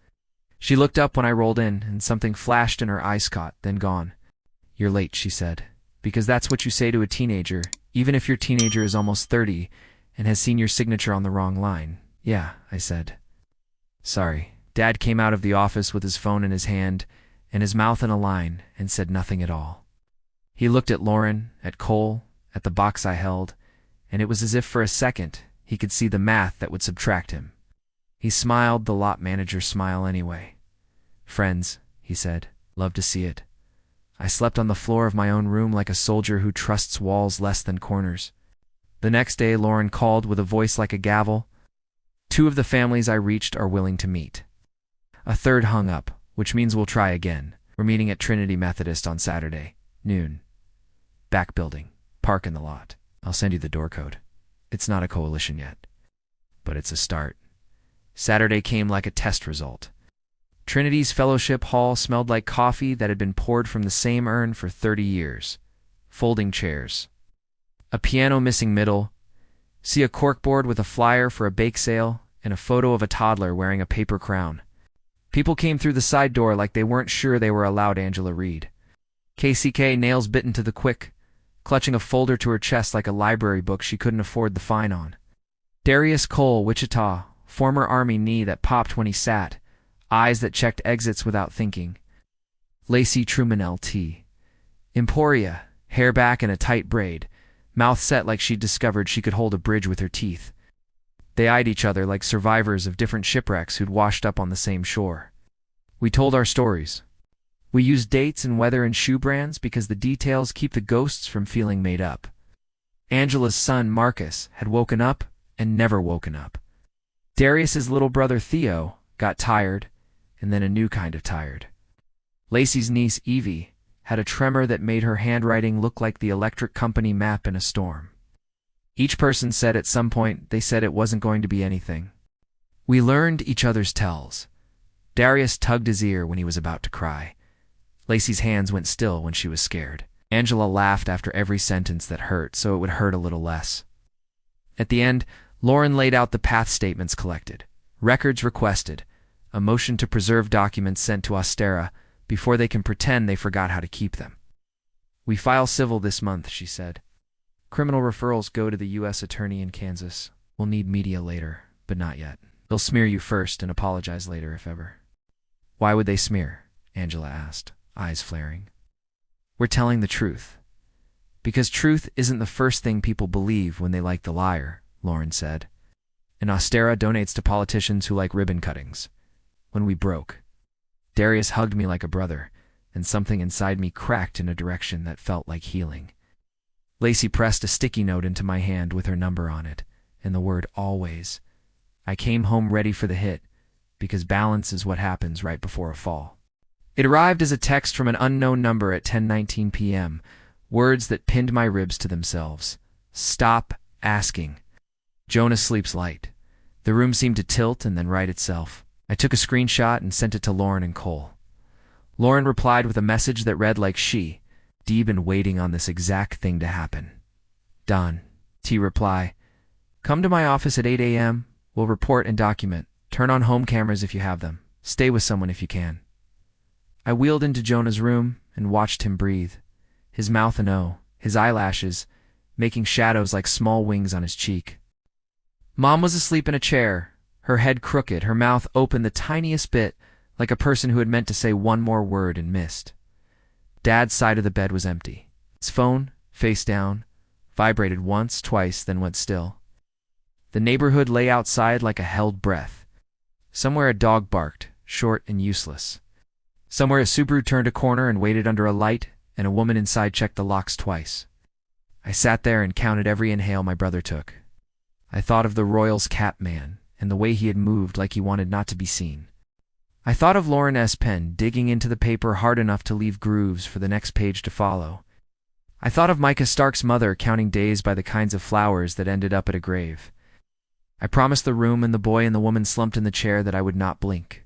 She looked up when I rolled in, and something flashed in her eyes caught, then gone. You're late, she said, because that's what you say to a teenager, even if your teenager is almost 30 and has seen your signature on the wrong line. Yeah, I said. Sorry. Dad came out of the office with his phone in his hand and his mouth in a line and said nothing at all. He looked at Lauren, at Cole, at the box I held, and it was as if for a second he could see the math that would subtract him. He smiled the lot manager's smile anyway. Friends, he said, love to see it. I slept on the floor of my own room like a soldier who trusts walls less than corners. The next day Lauren called with a voice like a gavel. 2 of the families I reached are willing to meet. A third hung up, which means we'll try again. We're meeting at Trinity Methodist on Saturday, noon. Back building. Park in the lot. I'll send you the door code. It's not a coalition yet, but it's a start. Saturday came like a test result. Trinity's fellowship hall smelled like coffee that had been poured from the same urn for 30 years. Folding chairs. A piano missing middle. See a corkboard with a flyer for a bake sale and a photo of a toddler wearing a paper crown. People came through the side door like they weren't sure they were allowed Angela Reed. KCK, nails bitten to the quick, clutching a folder to her chest like a library book she couldn't afford the fine on. Darius Cole, Wichita, former Army knee that popped when he sat, eyes that checked exits without thinking. Lacey Truman LT. Emporia, hair back in a tight braid, mouth set like she'd discovered she could hold a bridge with her teeth. They eyed each other like survivors of different shipwrecks who'd washed up on the same shore. We told our stories. We used dates and weather and shoe brands because the details keep the ghosts from feeling made up. Angela's son, Marcus, had woken up and never woken up. Darius's little brother, Theo, got tired, and then a new kind of tired. Lacey's niece, Evie, had a tremor that made her handwriting look like the electric company map in a storm. Each person said at some point they said it wasn't going to be anything. We learned each other's tells. Darius tugged his ear when he was about to cry. Lacey's hands went still when she was scared. Angela laughed after every sentence that hurt, so it would hurt a little less. At the end, Lauren laid out the path statements collected, records requested, a motion to preserve documents sent to Ostera before they can pretend they forgot how to keep them. We file civil this month, she said. Criminal referrals go to the U.S. Attorney in Kansas. We'll need media later, but not yet. They'll smear you first and apologize later if ever. Why would they smear? Angela asked, eyes flaring. We're telling the truth. Because truth isn't the first thing people believe when they like the liar, Lauren said. and Ostera donates to politicians who like ribbon cuttings. When we broke, Darius hugged me like a brother, and something inside me cracked in a direction that felt like healing. Lacey pressed a sticky note into my hand with her number on it, and the word always. I came home ready for the hit, because balance is what happens right before a fall. It arrived as a text from an unknown number at 10:19 p.m., words that pinned my ribs to themselves. Stop asking. Jonah sleeps light. The room seemed to tilt and then right itself. I took a screenshot and sent it to Lauren and Cole. Lauren replied with a message that read like Dee been waiting on this exact thing to happen. Done. T reply. Come to my office at 8 a.m. We'll report and document. Turn on home cameras if you have them. Stay with someone if you can. I wheeled into Jonah's room and watched him breathe. His mouth an O, his eyelashes, making shadows like small wings on his cheek. Mom was asleep in a chair, her head crooked, her mouth open the tiniest bit, like a person who had meant to say one more word and missed. Dad's side of the bed was empty. His phone, face down, vibrated once, twice, then went still. The neighborhood lay outside like a held breath. Somewhere a dog barked, short and useless. Somewhere a Subaru turned a corner and waited under a light, and a woman inside checked the locks twice. I sat there and counted every inhale my brother took. I thought of the Royals cap man and the way he had moved like he wanted not to be seen. I thought of Lauren S. Penn digging into the paper hard enough to leave grooves for the next page to follow. I thought of Micah Stark's mother counting days by the kinds of flowers that ended up at a grave. I promised the room and the boy and the woman slumped in the chair that I would not blink.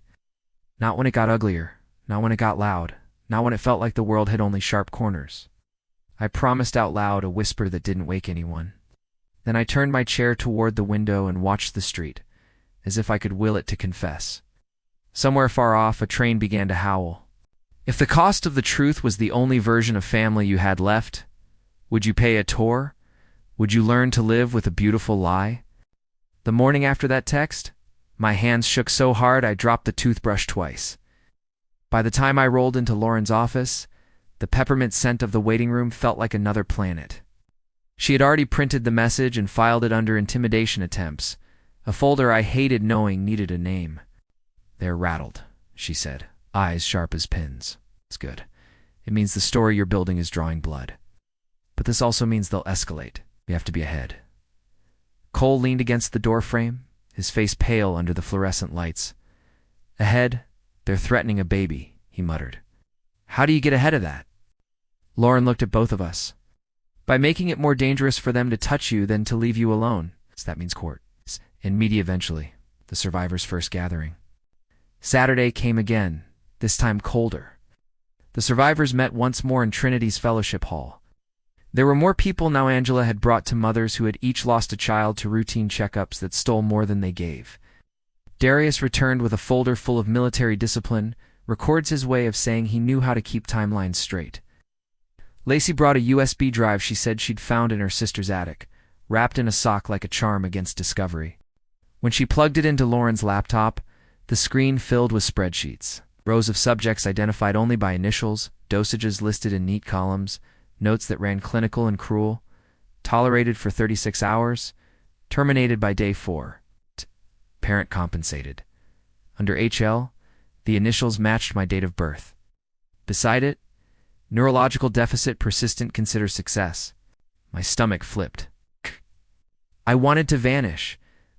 Not when it got uglier, not when it got loud, not when it felt like the world had only sharp corners. I promised out loud, a whisper that didn't wake anyone. Then I turned my chair toward the window and watched the street, as if I could will it to confess. Somewhere far off, a train began to howl. If the cost of the truth was the only version of family you had left, would you pay a tour? Would you learn to live with a beautiful lie? The morning after that text, my hands shook so hard I dropped the toothbrush twice. By the time I rolled into Lauren's office, the peppermint scent of the waiting room felt like another planet. She had already printed the message and filed it under intimidation attempts, a folder I hated knowing needed a name. They're rattled, she said, eyes sharp as pins. It's good. It means the story you're building is drawing blood. But this also means they'll escalate. You have to be ahead. Cole leaned against the doorframe, his face pale under the fluorescent lights. Ahead, they're threatening a baby, he muttered. How do you get ahead of that? Lauren looked at both of us. By making it more dangerous for them to touch you than to leave you alone. So that means court. And media eventually, the survivors' first gathering. Saturday came again, this time colder. The survivors met once more in Trinity's Fellowship Hall. There were more people now Angela had brought to mothers who had each lost a child to routine checkups that stole more than they gave. Darius returned with a folder full of military discipline, records his way of saying he knew how to keep timelines straight. Lacey brought a USB drive she said she'd found in her sister's attic, wrapped in a sock like a charm against discovery. When she plugged it into Lauren's laptop, the screen filled with spreadsheets, rows of subjects identified only by initials, dosages listed in neat columns, notes that ran clinical and cruel, tolerated for 36 hours, terminated by day 4, parent compensated. Under HL, the initials matched my date of birth. Beside it, neurological deficit persistent, consider success. My stomach flipped. I wanted to vanish,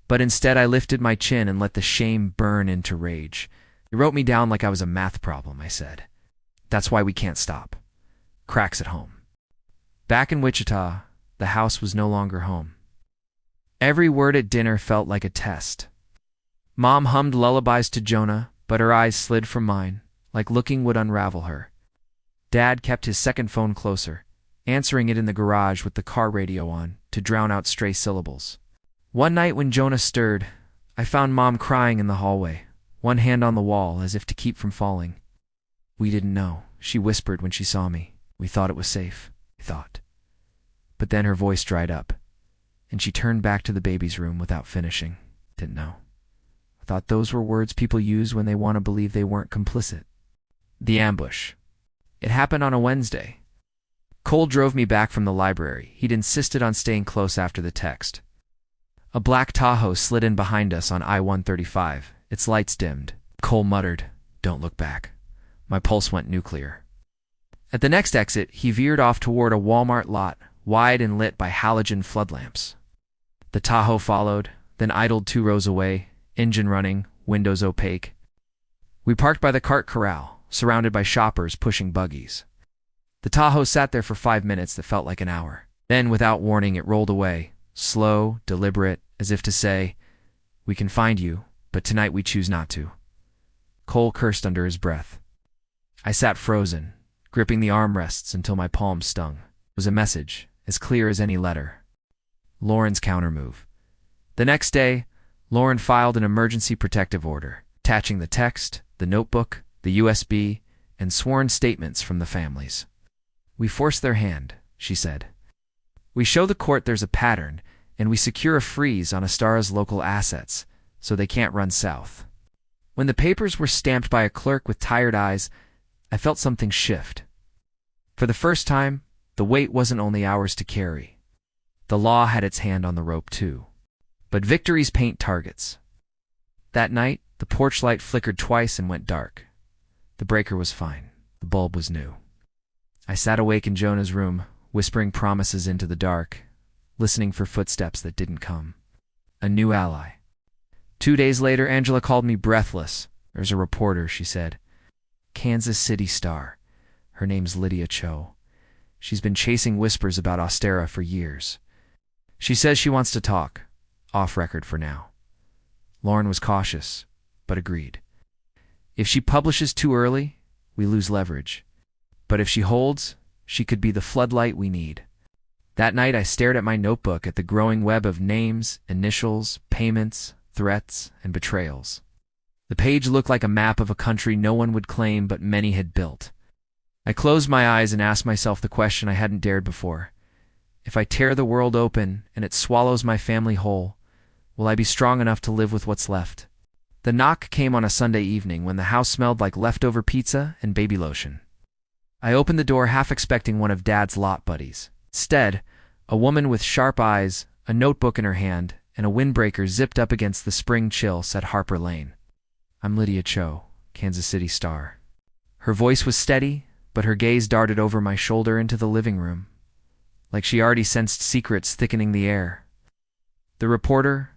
but instead I lifted my chin and let the shame burn into rage. You wrote me down like I was a math problem, I said. That's why we can't stop. Cracks at home. Back in Wichita, the house was no longer home. Every word at dinner felt like a test. Mom hummed lullabies to Jonah, but her eyes slid from mine, like looking would unravel her. Dad kept his second phone closer, answering it in the garage with the car radio on to drown out stray syllables. One night when Jonah stirred, I found Mom crying in the hallway, one hand on the wall as if to keep from falling. We didn't know, she whispered when she saw me. We thought it was safe, I thought. But then her voice dried up, and she turned back to the baby's room without finishing. Didn't know. I thought those were words people use when they want to believe they weren't complicit. The ambush. It happened on a Wednesday. Cole drove me back from the library. He'd insisted on staying close after the text. A black Tahoe slid in behind us on I-135. Its lights dimmed. Cole muttered, "Don't look back." My pulse went nuclear. At the next exit, he veered off toward a Walmart lot, wide and lit by halogen floodlamps. The Tahoe followed, then idled 2 rows away, engine running, windows opaque. We parked by the cart corral, surrounded by shoppers pushing buggies. The Tahoe sat there for 5 minutes that felt like an hour. Then, without warning, it rolled away, slow, deliberate, as if to say, "We can find you, but tonight we choose not to." Cole cursed under his breath. I sat frozen, gripping the armrests until my palms stung. It was a message, as clear as any letter. Lauren's countermove. The next day, Lauren filed an emergency protective order, attaching the text, the notebook, the USB, and sworn statements from the families. "We force their hand," she said. "We show the court there's a pattern, and we secure a freeze on Astara's local assets, so they can't run south." When the papers were stamped by a clerk with tired eyes, I felt something shift. For the first time, the weight wasn't only ours to carry. The law had its hand on the rope too. But victories paint targets. That night, the porch light flickered twice and went dark. The breaker was fine. The bulb was new. I sat awake in Jonah's room, whispering promises into the dark, listening for footsteps that didn't come. A new ally. 2 days later, Angela called me breathless. "There's a reporter," she said. "Kansas City Star. Her name's Lydia Cho. She's been chasing whispers about Ostara for years. She says she wants to talk, off record for now." Lauren was cautious, but agreed. "If she publishes too early, we lose leverage. But if she holds, she could be the floodlight we need." That night I stared at my notebook at the growing web of names, initials, payments, threats, and betrayals. The page looked like a map of a country no one would claim but many had built. I closed my eyes and asked myself the question I hadn't dared before. If I tear the world open and it swallows my family whole, will I be strong enough to live with what's left? The knock came on a Sunday evening when the house smelled like leftover pizza and baby lotion. I opened the door half expecting one of Dad's lot buddies. Instead, a woman with sharp eyes, a notebook in her hand, and a windbreaker zipped up against the spring chill said Harper Lane. "I'm Lydia Cho, Kansas City Star." Her voice was steady, but her gaze darted over my shoulder into the living room, like she already sensed secrets thickening the air. The reporter.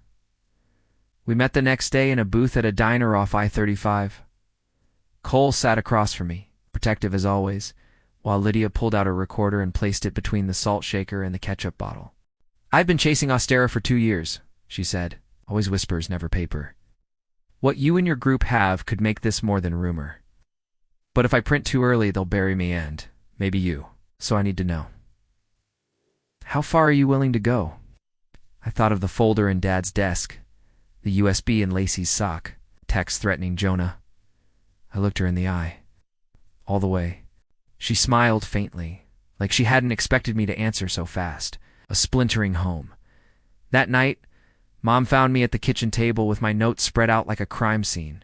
We met the next day in a booth at a diner off I-35. Cole sat across from me, protective as always, while Lydia pulled out a recorder and placed it between the salt shaker and the ketchup bottle. "I've been chasing Ostara for 2 years, she said. Always whispers, never paper. "What you and your group have could make this more than rumor. But if I print too early, they'll bury me and, maybe you. So I need to know. How far are you willing to go?" I thought of the folder in Dad's desk, the USB in Lacey's sock, text threatening Jonah. I looked her in the eye. "All the way." She smiled faintly, like she hadn't expected me to answer so fast. A splintering home. That night, Mom found me at the kitchen table with my notes spread out like a crime scene.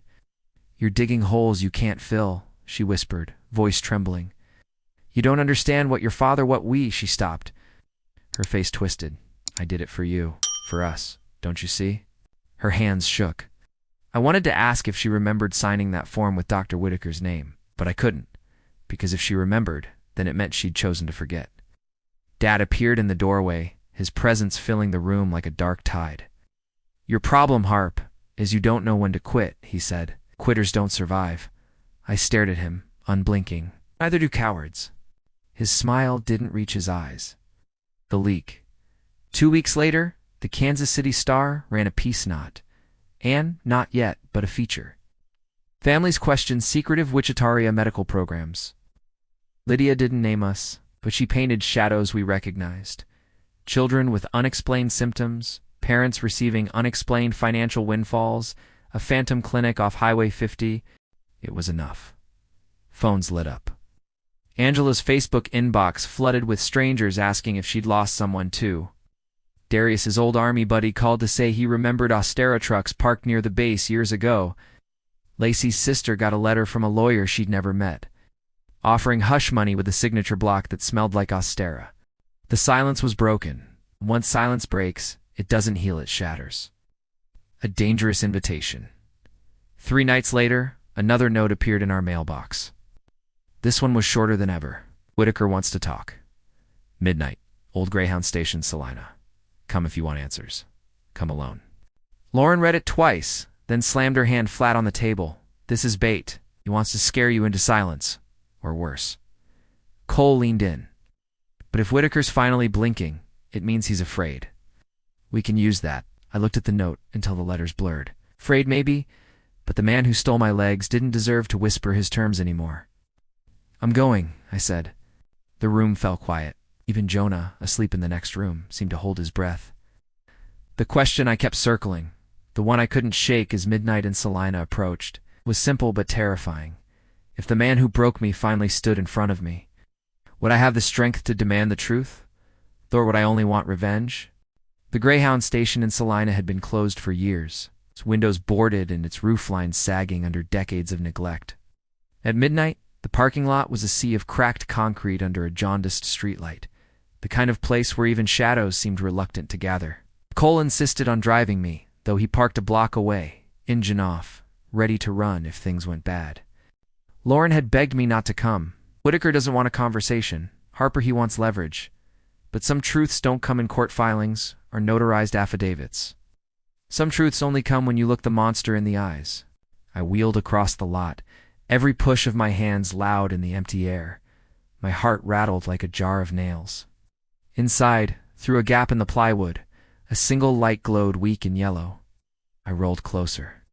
"You're digging holes you can't fill," she whispered, voice trembling. "You don't understand what your father, what we," she stopped. Her face twisted. "I did it for you, for us, don't you see?" Her hands shook. I wanted to ask if she remembered signing that form with Dr. Whitaker's name, but I couldn't, because if she remembered, then it meant she'd chosen to forget. Dad appeared in the doorway, his presence filling the room like a dark tide. "Your problem, Harp, is you don't know when to quit," he said. "Quitters don't survive." I stared at him, unblinking. "Neither do cowards." His smile didn't reach his eyes. The leak. 2 weeks later, the Kansas City Star ran a peace knot. And, not yet, but a feature. Families questioned secretive Wichita medical programs. Lydia didn't name us, but she painted shadows we recognized. Children with unexplained symptoms, parents receiving unexplained financial windfalls, a phantom clinic off Highway 50. It was enough. Phones lit up. Angela's Facebook inbox flooded with strangers asking if she'd lost someone too. Darius's old army buddy called to say he remembered Ostara trucks parked near the base years ago. Lacey's sister got a letter from a lawyer she'd never met, offering hush money with a signature block that smelled like Ostara. The silence was broken. Once silence breaks, It doesn't heal, it shatters. A dangerous invitation. 3 nights later, another note appeared in our mailbox. This one was shorter than ever. Whitaker wants to talk. Midnight, Old Greyhound Station, Salina. Come if you want answers. Come alone. Lauren read it twice, then slammed her hand flat on the table. This is bait. He wants to scare you into silence. Or worse. Cole leaned in. But if Whitaker's finally blinking, it means he's afraid. We can use that. I looked at the note until the letters blurred. Afraid maybe, but the man who stole my legs didn't deserve to whisper his terms anymore. I'm going, I said. The room fell quiet. Even Jonah, asleep in the next room, seemed to hold his breath. The question I kept circling, the one I couldn't shake as midnight in Salina approached, was simple but terrifying. If the man who broke me finally stood in front of me, would I have the strength to demand the truth? Or would I only want revenge? The Greyhound station in Salina had been closed for years, its windows boarded and its roofline sagging under decades of neglect. At midnight, the parking lot was a sea of cracked concrete under a jaundiced streetlight, the kind of place where even shadows seemed reluctant to gather. Cole insisted on driving me, though he parked a block away, engine off, ready to run if things went bad. Lauren had begged me not to come. Whitaker doesn't want a conversation. Harper, he wants leverage. But some truths don't come in court filings or notarized affidavits. Some truths only come when you look the monster in the eyes. I wheeled across the lot, every push of my hands loud in the empty air. My heart rattled like a jar of nails. Inside, through a gap in the plywood, a single light glowed weak and yellow. I rolled closer.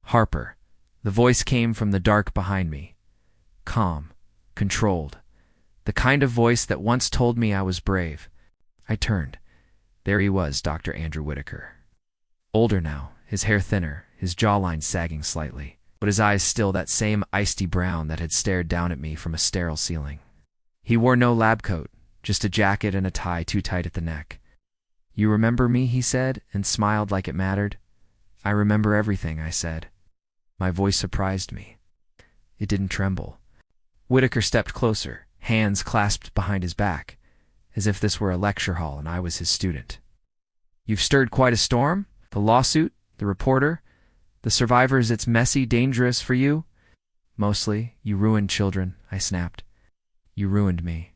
Harper. The voice came from the dark behind me. Calm, controlled. The kind of voice that once told me I was brave. I turned. There he was, Dr. Andrew Whitaker. Older now, his hair thinner, his jawline sagging slightly, but his eyes still that same icy brown that had stared down at me from a sterile ceiling. He wore no lab coat, just a jacket and a tie too tight at the neck. You remember me, he said, and smiled like it mattered. I remember everything, I said. My voice surprised me. It didn't tremble. Whitaker stepped closer, hands clasped behind his back, as if this were a lecture hall and I was his student. You've stirred quite a storm? The lawsuit? The reporter? The survivors? It's messy, dangerous for you? Mostly. You ruined children, I snapped. You ruined me.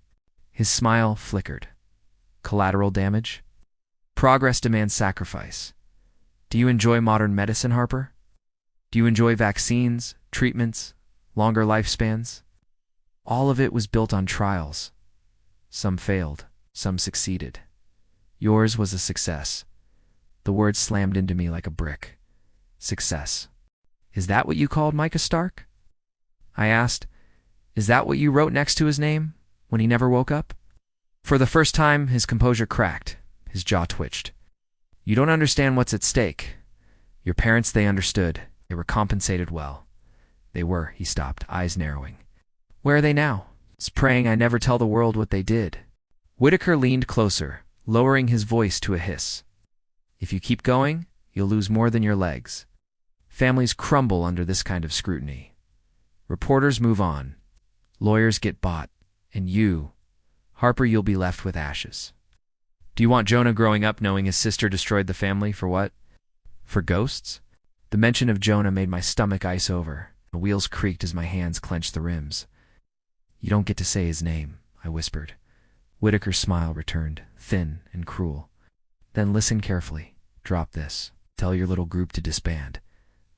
His smile flickered. Collateral damage? Progress demands sacrifice. Do you enjoy modern medicine, Harper? Do you enjoy vaccines, treatments, longer lifespans? All of it was built on trials. Some failed, some succeeded. Yours was a success. The word slammed into me like a brick. Success. Is that what you called Micah Stark? I asked. Is that what you wrote next to his name when he never woke up? For the first time, his composure cracked. His jaw twitched. You don't understand what's at stake. Your parents, they understood. They were compensated well. They were, he stopped, eyes narrowing. Where are they now? Praying I never tell the world what they did. Whitaker leaned closer, lowering his voice to a hiss. If you keep going, you'll lose more than your legs. Families crumble under this kind of scrutiny. Reporters move on. Lawyers get bought. And you, Harper, you'll be left with ashes. Do you want Jonah growing up knowing his sister destroyed the family for what? For ghosts? The mention of Jonah made my stomach ice over. The wheels creaked as my hands clenched the rims. You don't get to say his name, I whispered. Whitaker's smile returned, thin and cruel. Then listen carefully. Drop this. Tell your little group to disband.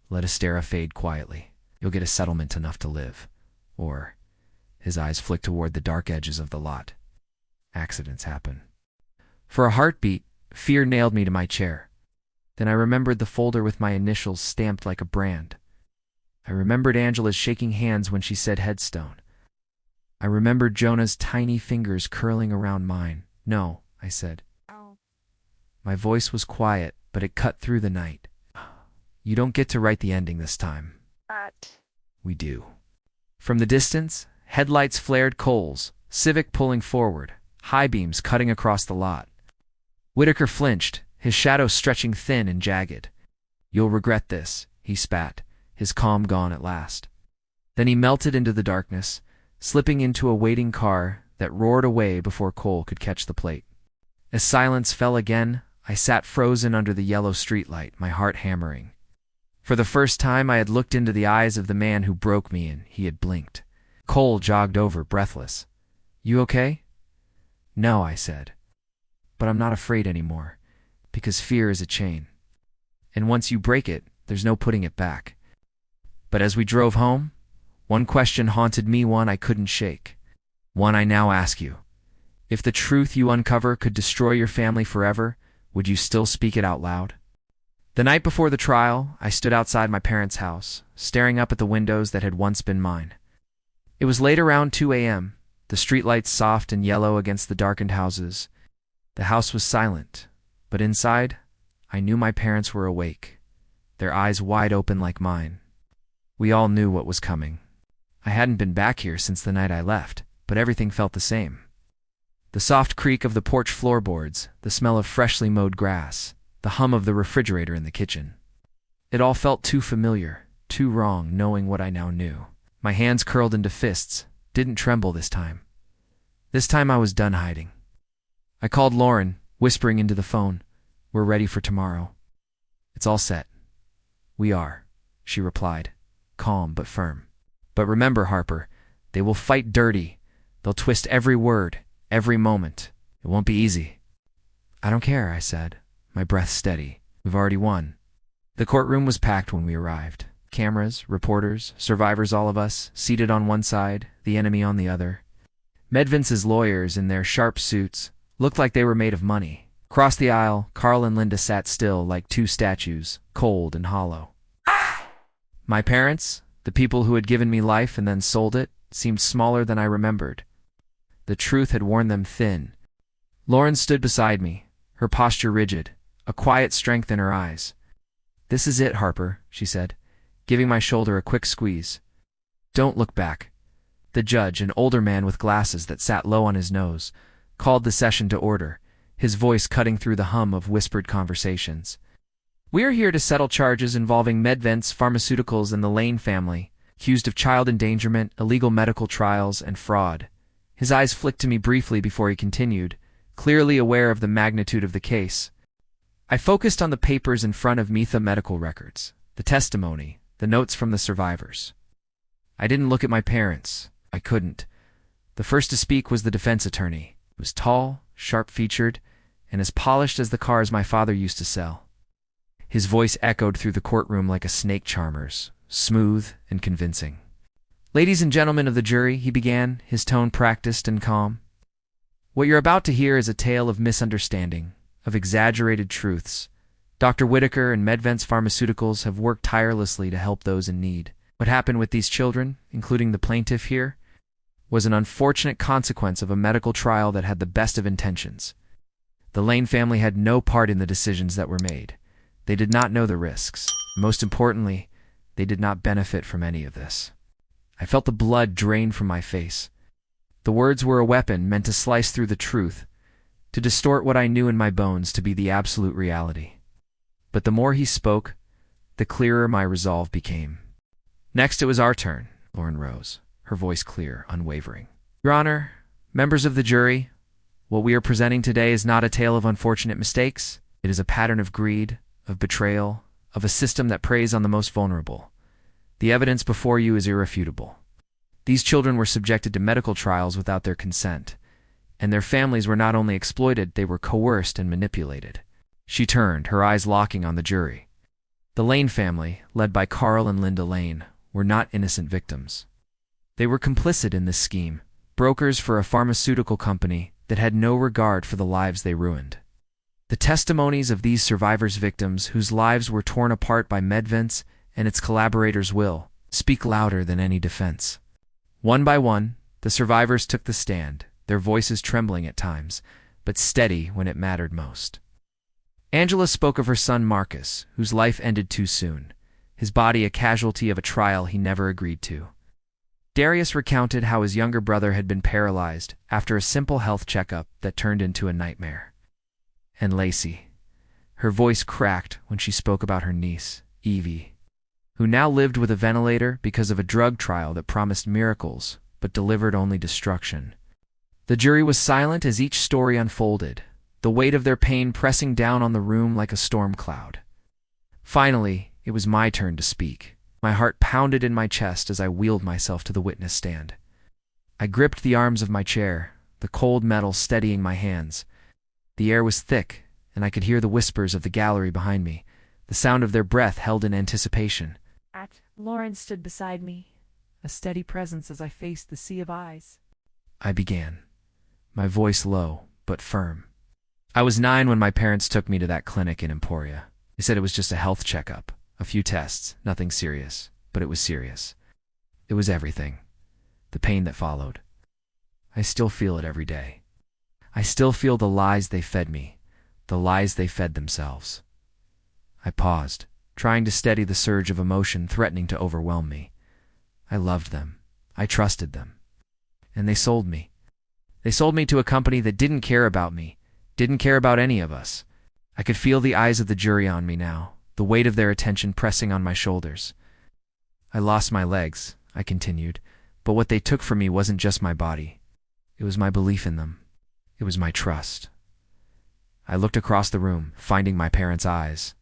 Let Astera fade quietly. You'll get a settlement enough to live. Or, his eyes flicked toward the dark edges of the lot. Accidents happen. For a heartbeat, fear nailed me to my chair. Then I remembered the folder with my initials stamped like a brand. I remembered Angela's shaking hands when she said headstone. I remembered Jonah's tiny fingers curling around mine. No, I said. Oh. My voice was quiet, but it cut through the night. You don't get to write the ending this time. But We do. From the distance, headlights flared coals, Civic pulling forward, high beams cutting across the lot. Whitaker flinched, his shadow stretching thin and jagged. You'll regret this, he spat, his calm gone at last. Then he melted into the darkness, slipping into a waiting car that roared away before Cole could catch the plate. As silence fell again, I sat frozen under the yellow streetlight, my heart hammering. For the first time, I had looked into the eyes of the man who broke me, and he had blinked. Cole jogged over, breathless. "You okay?" "No," I said. "But I'm not afraid anymore, because fear is a chain. And once you break it, there's no putting it back." But as we drove home, one question haunted me, one I couldn't shake. One I now ask you. If the truth you uncover could destroy your family forever, would you still speak it out loud? The night before the trial, I stood outside my parents' house, staring up at the windows that had once been mine. It was late around 2 a.m., the streetlights soft and yellow against the darkened houses. The house was silent, but inside, I knew my parents were awake, their eyes wide open like mine. We all knew what was coming. I hadn't been back here since the night I left, but everything felt the same. The soft creak of the porch floorboards, the smell of freshly mowed grass, the hum of the refrigerator in the kitchen. It all felt too familiar, too wrong, knowing what I now knew. My hands curled into fists, didn't tremble this time. This time I was done hiding. I called Lauren, whispering into the phone, "We're ready for tomorrow." "It's all set." "We are," she replied, calm but firm. "But remember, Harper, they will fight dirty. They'll twist every word, every moment. It won't be easy." "I don't care," I said, my breath steady. "We've already won." The courtroom was packed when we arrived. Cameras, reporters, survivors, all of us, seated on one side, the enemy on the other. Medvince's lawyers, in their sharp suits, looked like they were made of money. Across the aisle, Carl and Linda sat still like two statues, cold and hollow. My parents, the people who had given me life and then sold it, seemed smaller than I remembered. The truth had worn them thin. Lauren stood beside me, her posture rigid, a quiet strength in her eyes. "This is it, Harper," she said, giving my shoulder a quick squeeze. "Don't look back." The judge, an older man with glasses that sat low on his nose, called the session to order, his voice cutting through the hum of whispered conversations. "We are here to settle charges involving Medvince Pharmaceuticals and the Lane family, accused of child endangerment, illegal medical trials, and fraud." His eyes flicked to me briefly before he continued, clearly aware of the magnitude of the case. I focused on the papers in front of me, the medical records, the testimony, the notes from the survivors. I didn't look at my parents. I couldn't. The first to speak was the defense attorney. He was tall, sharp-featured, and as polished as the cars my father used to sell. His voice echoed through the courtroom like a snake charmer's, smooth and convincing. "Ladies and gentlemen of the jury," he began, his tone practiced and calm. "What you're about to hear is a tale of misunderstanding, of exaggerated truths. Dr. Whitaker and Medvince Pharmaceuticals have worked tirelessly to help those in need. What happened with these children, including the plaintiff here, was an unfortunate consequence of a medical trial that had the best of intentions. The Lane family had no part in the decisions that were made. They did not know the risks. Most importantly, they did not benefit from any of this." I felt the blood drain from my face. The words were a weapon meant to slice through the truth, to distort what I knew in my bones to be the absolute reality. But the more he spoke, the clearer my resolve became. "Next it was our turn." Lauren rose, her voice clear, unwavering. "Your Honor, members of the jury, what we are presenting today is not a tale of unfortunate mistakes. It is a pattern of greed, of betrayal, of a system that preys on the most vulnerable. The evidence before you is irrefutable. These children were subjected to medical trials without their consent, and their families were not only exploited, they were coerced and manipulated." She turned, her eyes locking on the jury. The Lane family, led by Carl and Linda Lane, were not innocent victims. They were complicit in this scheme, brokers for a pharmaceutical company that had no regard for the lives they ruined. The testimonies of these survivors' victims, whose lives were torn apart by Medvince and its collaborators, will speak louder than any defense. One by one, the survivors took the stand, their voices trembling at times, but steady when it mattered most. Angela spoke of her son Marcus, whose life ended too soon, his body a casualty of a trial he never agreed to. Darius recounted how his younger brother had been paralyzed after a simple health checkup that turned into a nightmare. And Lacey, her voice cracked when she spoke about her niece, Evie, who now lived with a ventilator because of a drug trial that promised miracles but delivered only destruction. The jury was silent as each story unfolded, the weight of their pain pressing down on the room like a storm cloud. Finally, it was my turn to speak. My heart pounded in my chest as I wheeled myself to the witness stand. I gripped the arms of my chair, the cold metal steadying my hands. The air was thick, and I could hear the whispers of the gallery behind me, the sound of their breath held in anticipation. Lauren stood beside me, a steady presence as I faced the sea of eyes. I began, my voice low but firm. I was 9 when my parents took me to that clinic in Emporia. They said it was just a health checkup, a few tests, nothing serious, but it was serious. It was everything. The pain that followed. I still feel it every day. I still feel the lies they fed me, the lies they fed themselves. I paused, trying to steady the surge of emotion threatening to overwhelm me. I loved them. I trusted them. And they sold me. They sold me to a company that didn't care about me, didn't care about any of us. I could feel the eyes of the jury on me now, the weight of their attention pressing on my shoulders. I lost my legs, I continued, but what they took from me wasn't just my body. It was my belief in them. It was my trust. I looked across the room, finding my parents' eyes.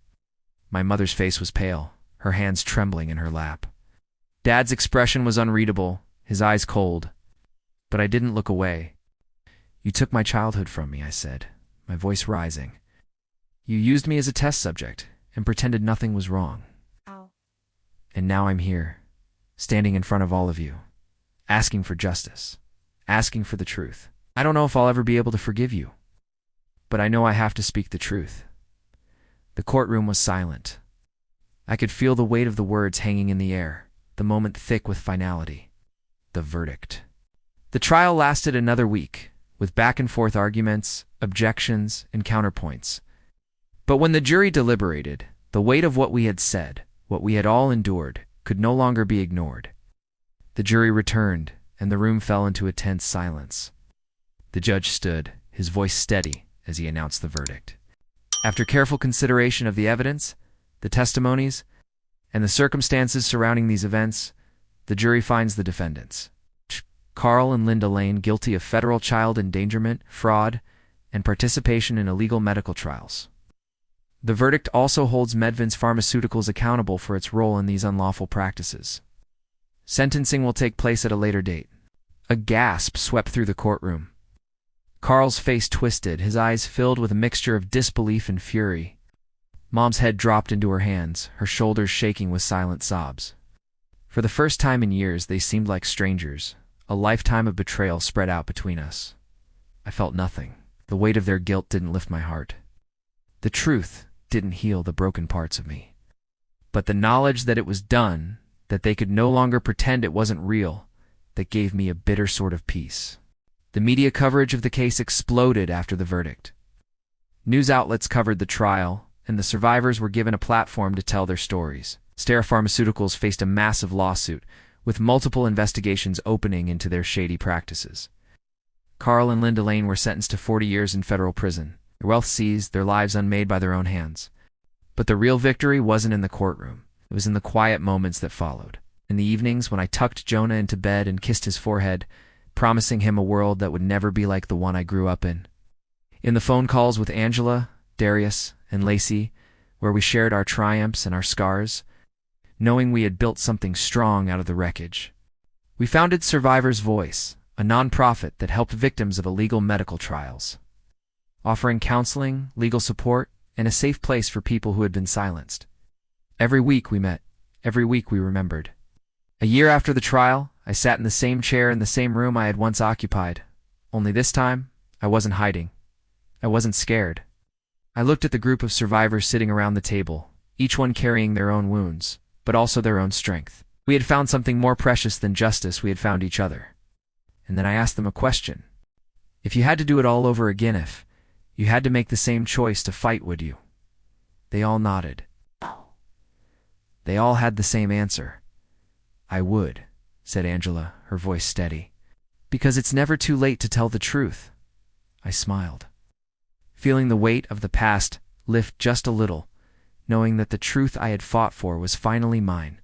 My mother's face was pale, her hands trembling in her lap. Dad's expression was unreadable, his eyes cold. But I didn't look away. "You took my childhood from me," I said, my voice rising. "You used me as a test subject and pretended nothing was wrong. Ow. And now I'm here, standing in front of all of you, asking for justice, asking for the truth. I don't know if I'll ever be able to forgive you, but I know I have to speak the truth." The courtroom was silent. I could feel the weight of the words hanging in the air, the moment thick with finality. The verdict. The trial lasted another week, with back-and-forth arguments, objections, and counterpoints. But when the jury deliberated, the weight of what we had said, what we had all endured, could no longer be ignored. The jury returned, and the room fell into a tense silence. The judge stood, his voice steady, as he announced the verdict. After careful consideration of the evidence, the testimonies, and the circumstances surrounding these events, the jury finds the defendants, Carl and Linda Lane, guilty of federal child endangerment, fraud, and participation in illegal medical trials. The verdict also holds Medvins Pharmaceuticals accountable for its role in these unlawful practices. Sentencing will take place at a later date. A gasp swept through the courtroom. Carl's face twisted, his eyes filled with a mixture of disbelief and fury. Mom's head dropped into her hands, her shoulders shaking with silent sobs. For the first time in years, they seemed like strangers. A lifetime of betrayal spread out between us. I felt nothing. The weight of their guilt didn't lift my heart. The truth didn't heal the broken parts of me. But the knowledge that it was done, that they could no longer pretend it wasn't real, that gave me a bitter sort of peace. The media coverage of the case exploded after the verdict. News outlets covered the trial, and the survivors were given a platform to tell their stories. Stera Pharmaceuticals faced a massive lawsuit, with multiple investigations opening into their shady practices. Carl and Linda Lane were sentenced to 40 years in federal prison, their wealth seized, their lives unmade by their own hands. But the real victory wasn't in the courtroom. It was in the quiet moments that followed. In the evenings when I tucked Jonah into bed and kissed his forehead, promising him a world that would never be like the one I grew up in. In the phone calls with Angela, Darius, and Lacey, where we shared our triumphs and our scars, knowing we had built something strong out of the wreckage. We founded Survivor's Voice, a nonprofit that helped victims of illegal medical trials, offering counseling, legal support, and a safe place for people who had been silenced. Every week we met. Every week we remembered. A year after the trial, I sat in the same chair in the same room I had once occupied. Only this time, I wasn't hiding. I wasn't scared. I looked at the group of survivors sitting around the table, each one carrying their own wounds, but also their own strength. We had found something more precious than justice. We had found each other. And then I asked them a question. If you had to do it all over again, if you had to make the same choice to fight, would you? They all nodded. They all had the same answer. "I would," said Angela, her voice steady. "Because it's never too late to tell the truth." I smiled, feeling the weight of the past lift just a little, knowing that the truth I had fought for was finally mine.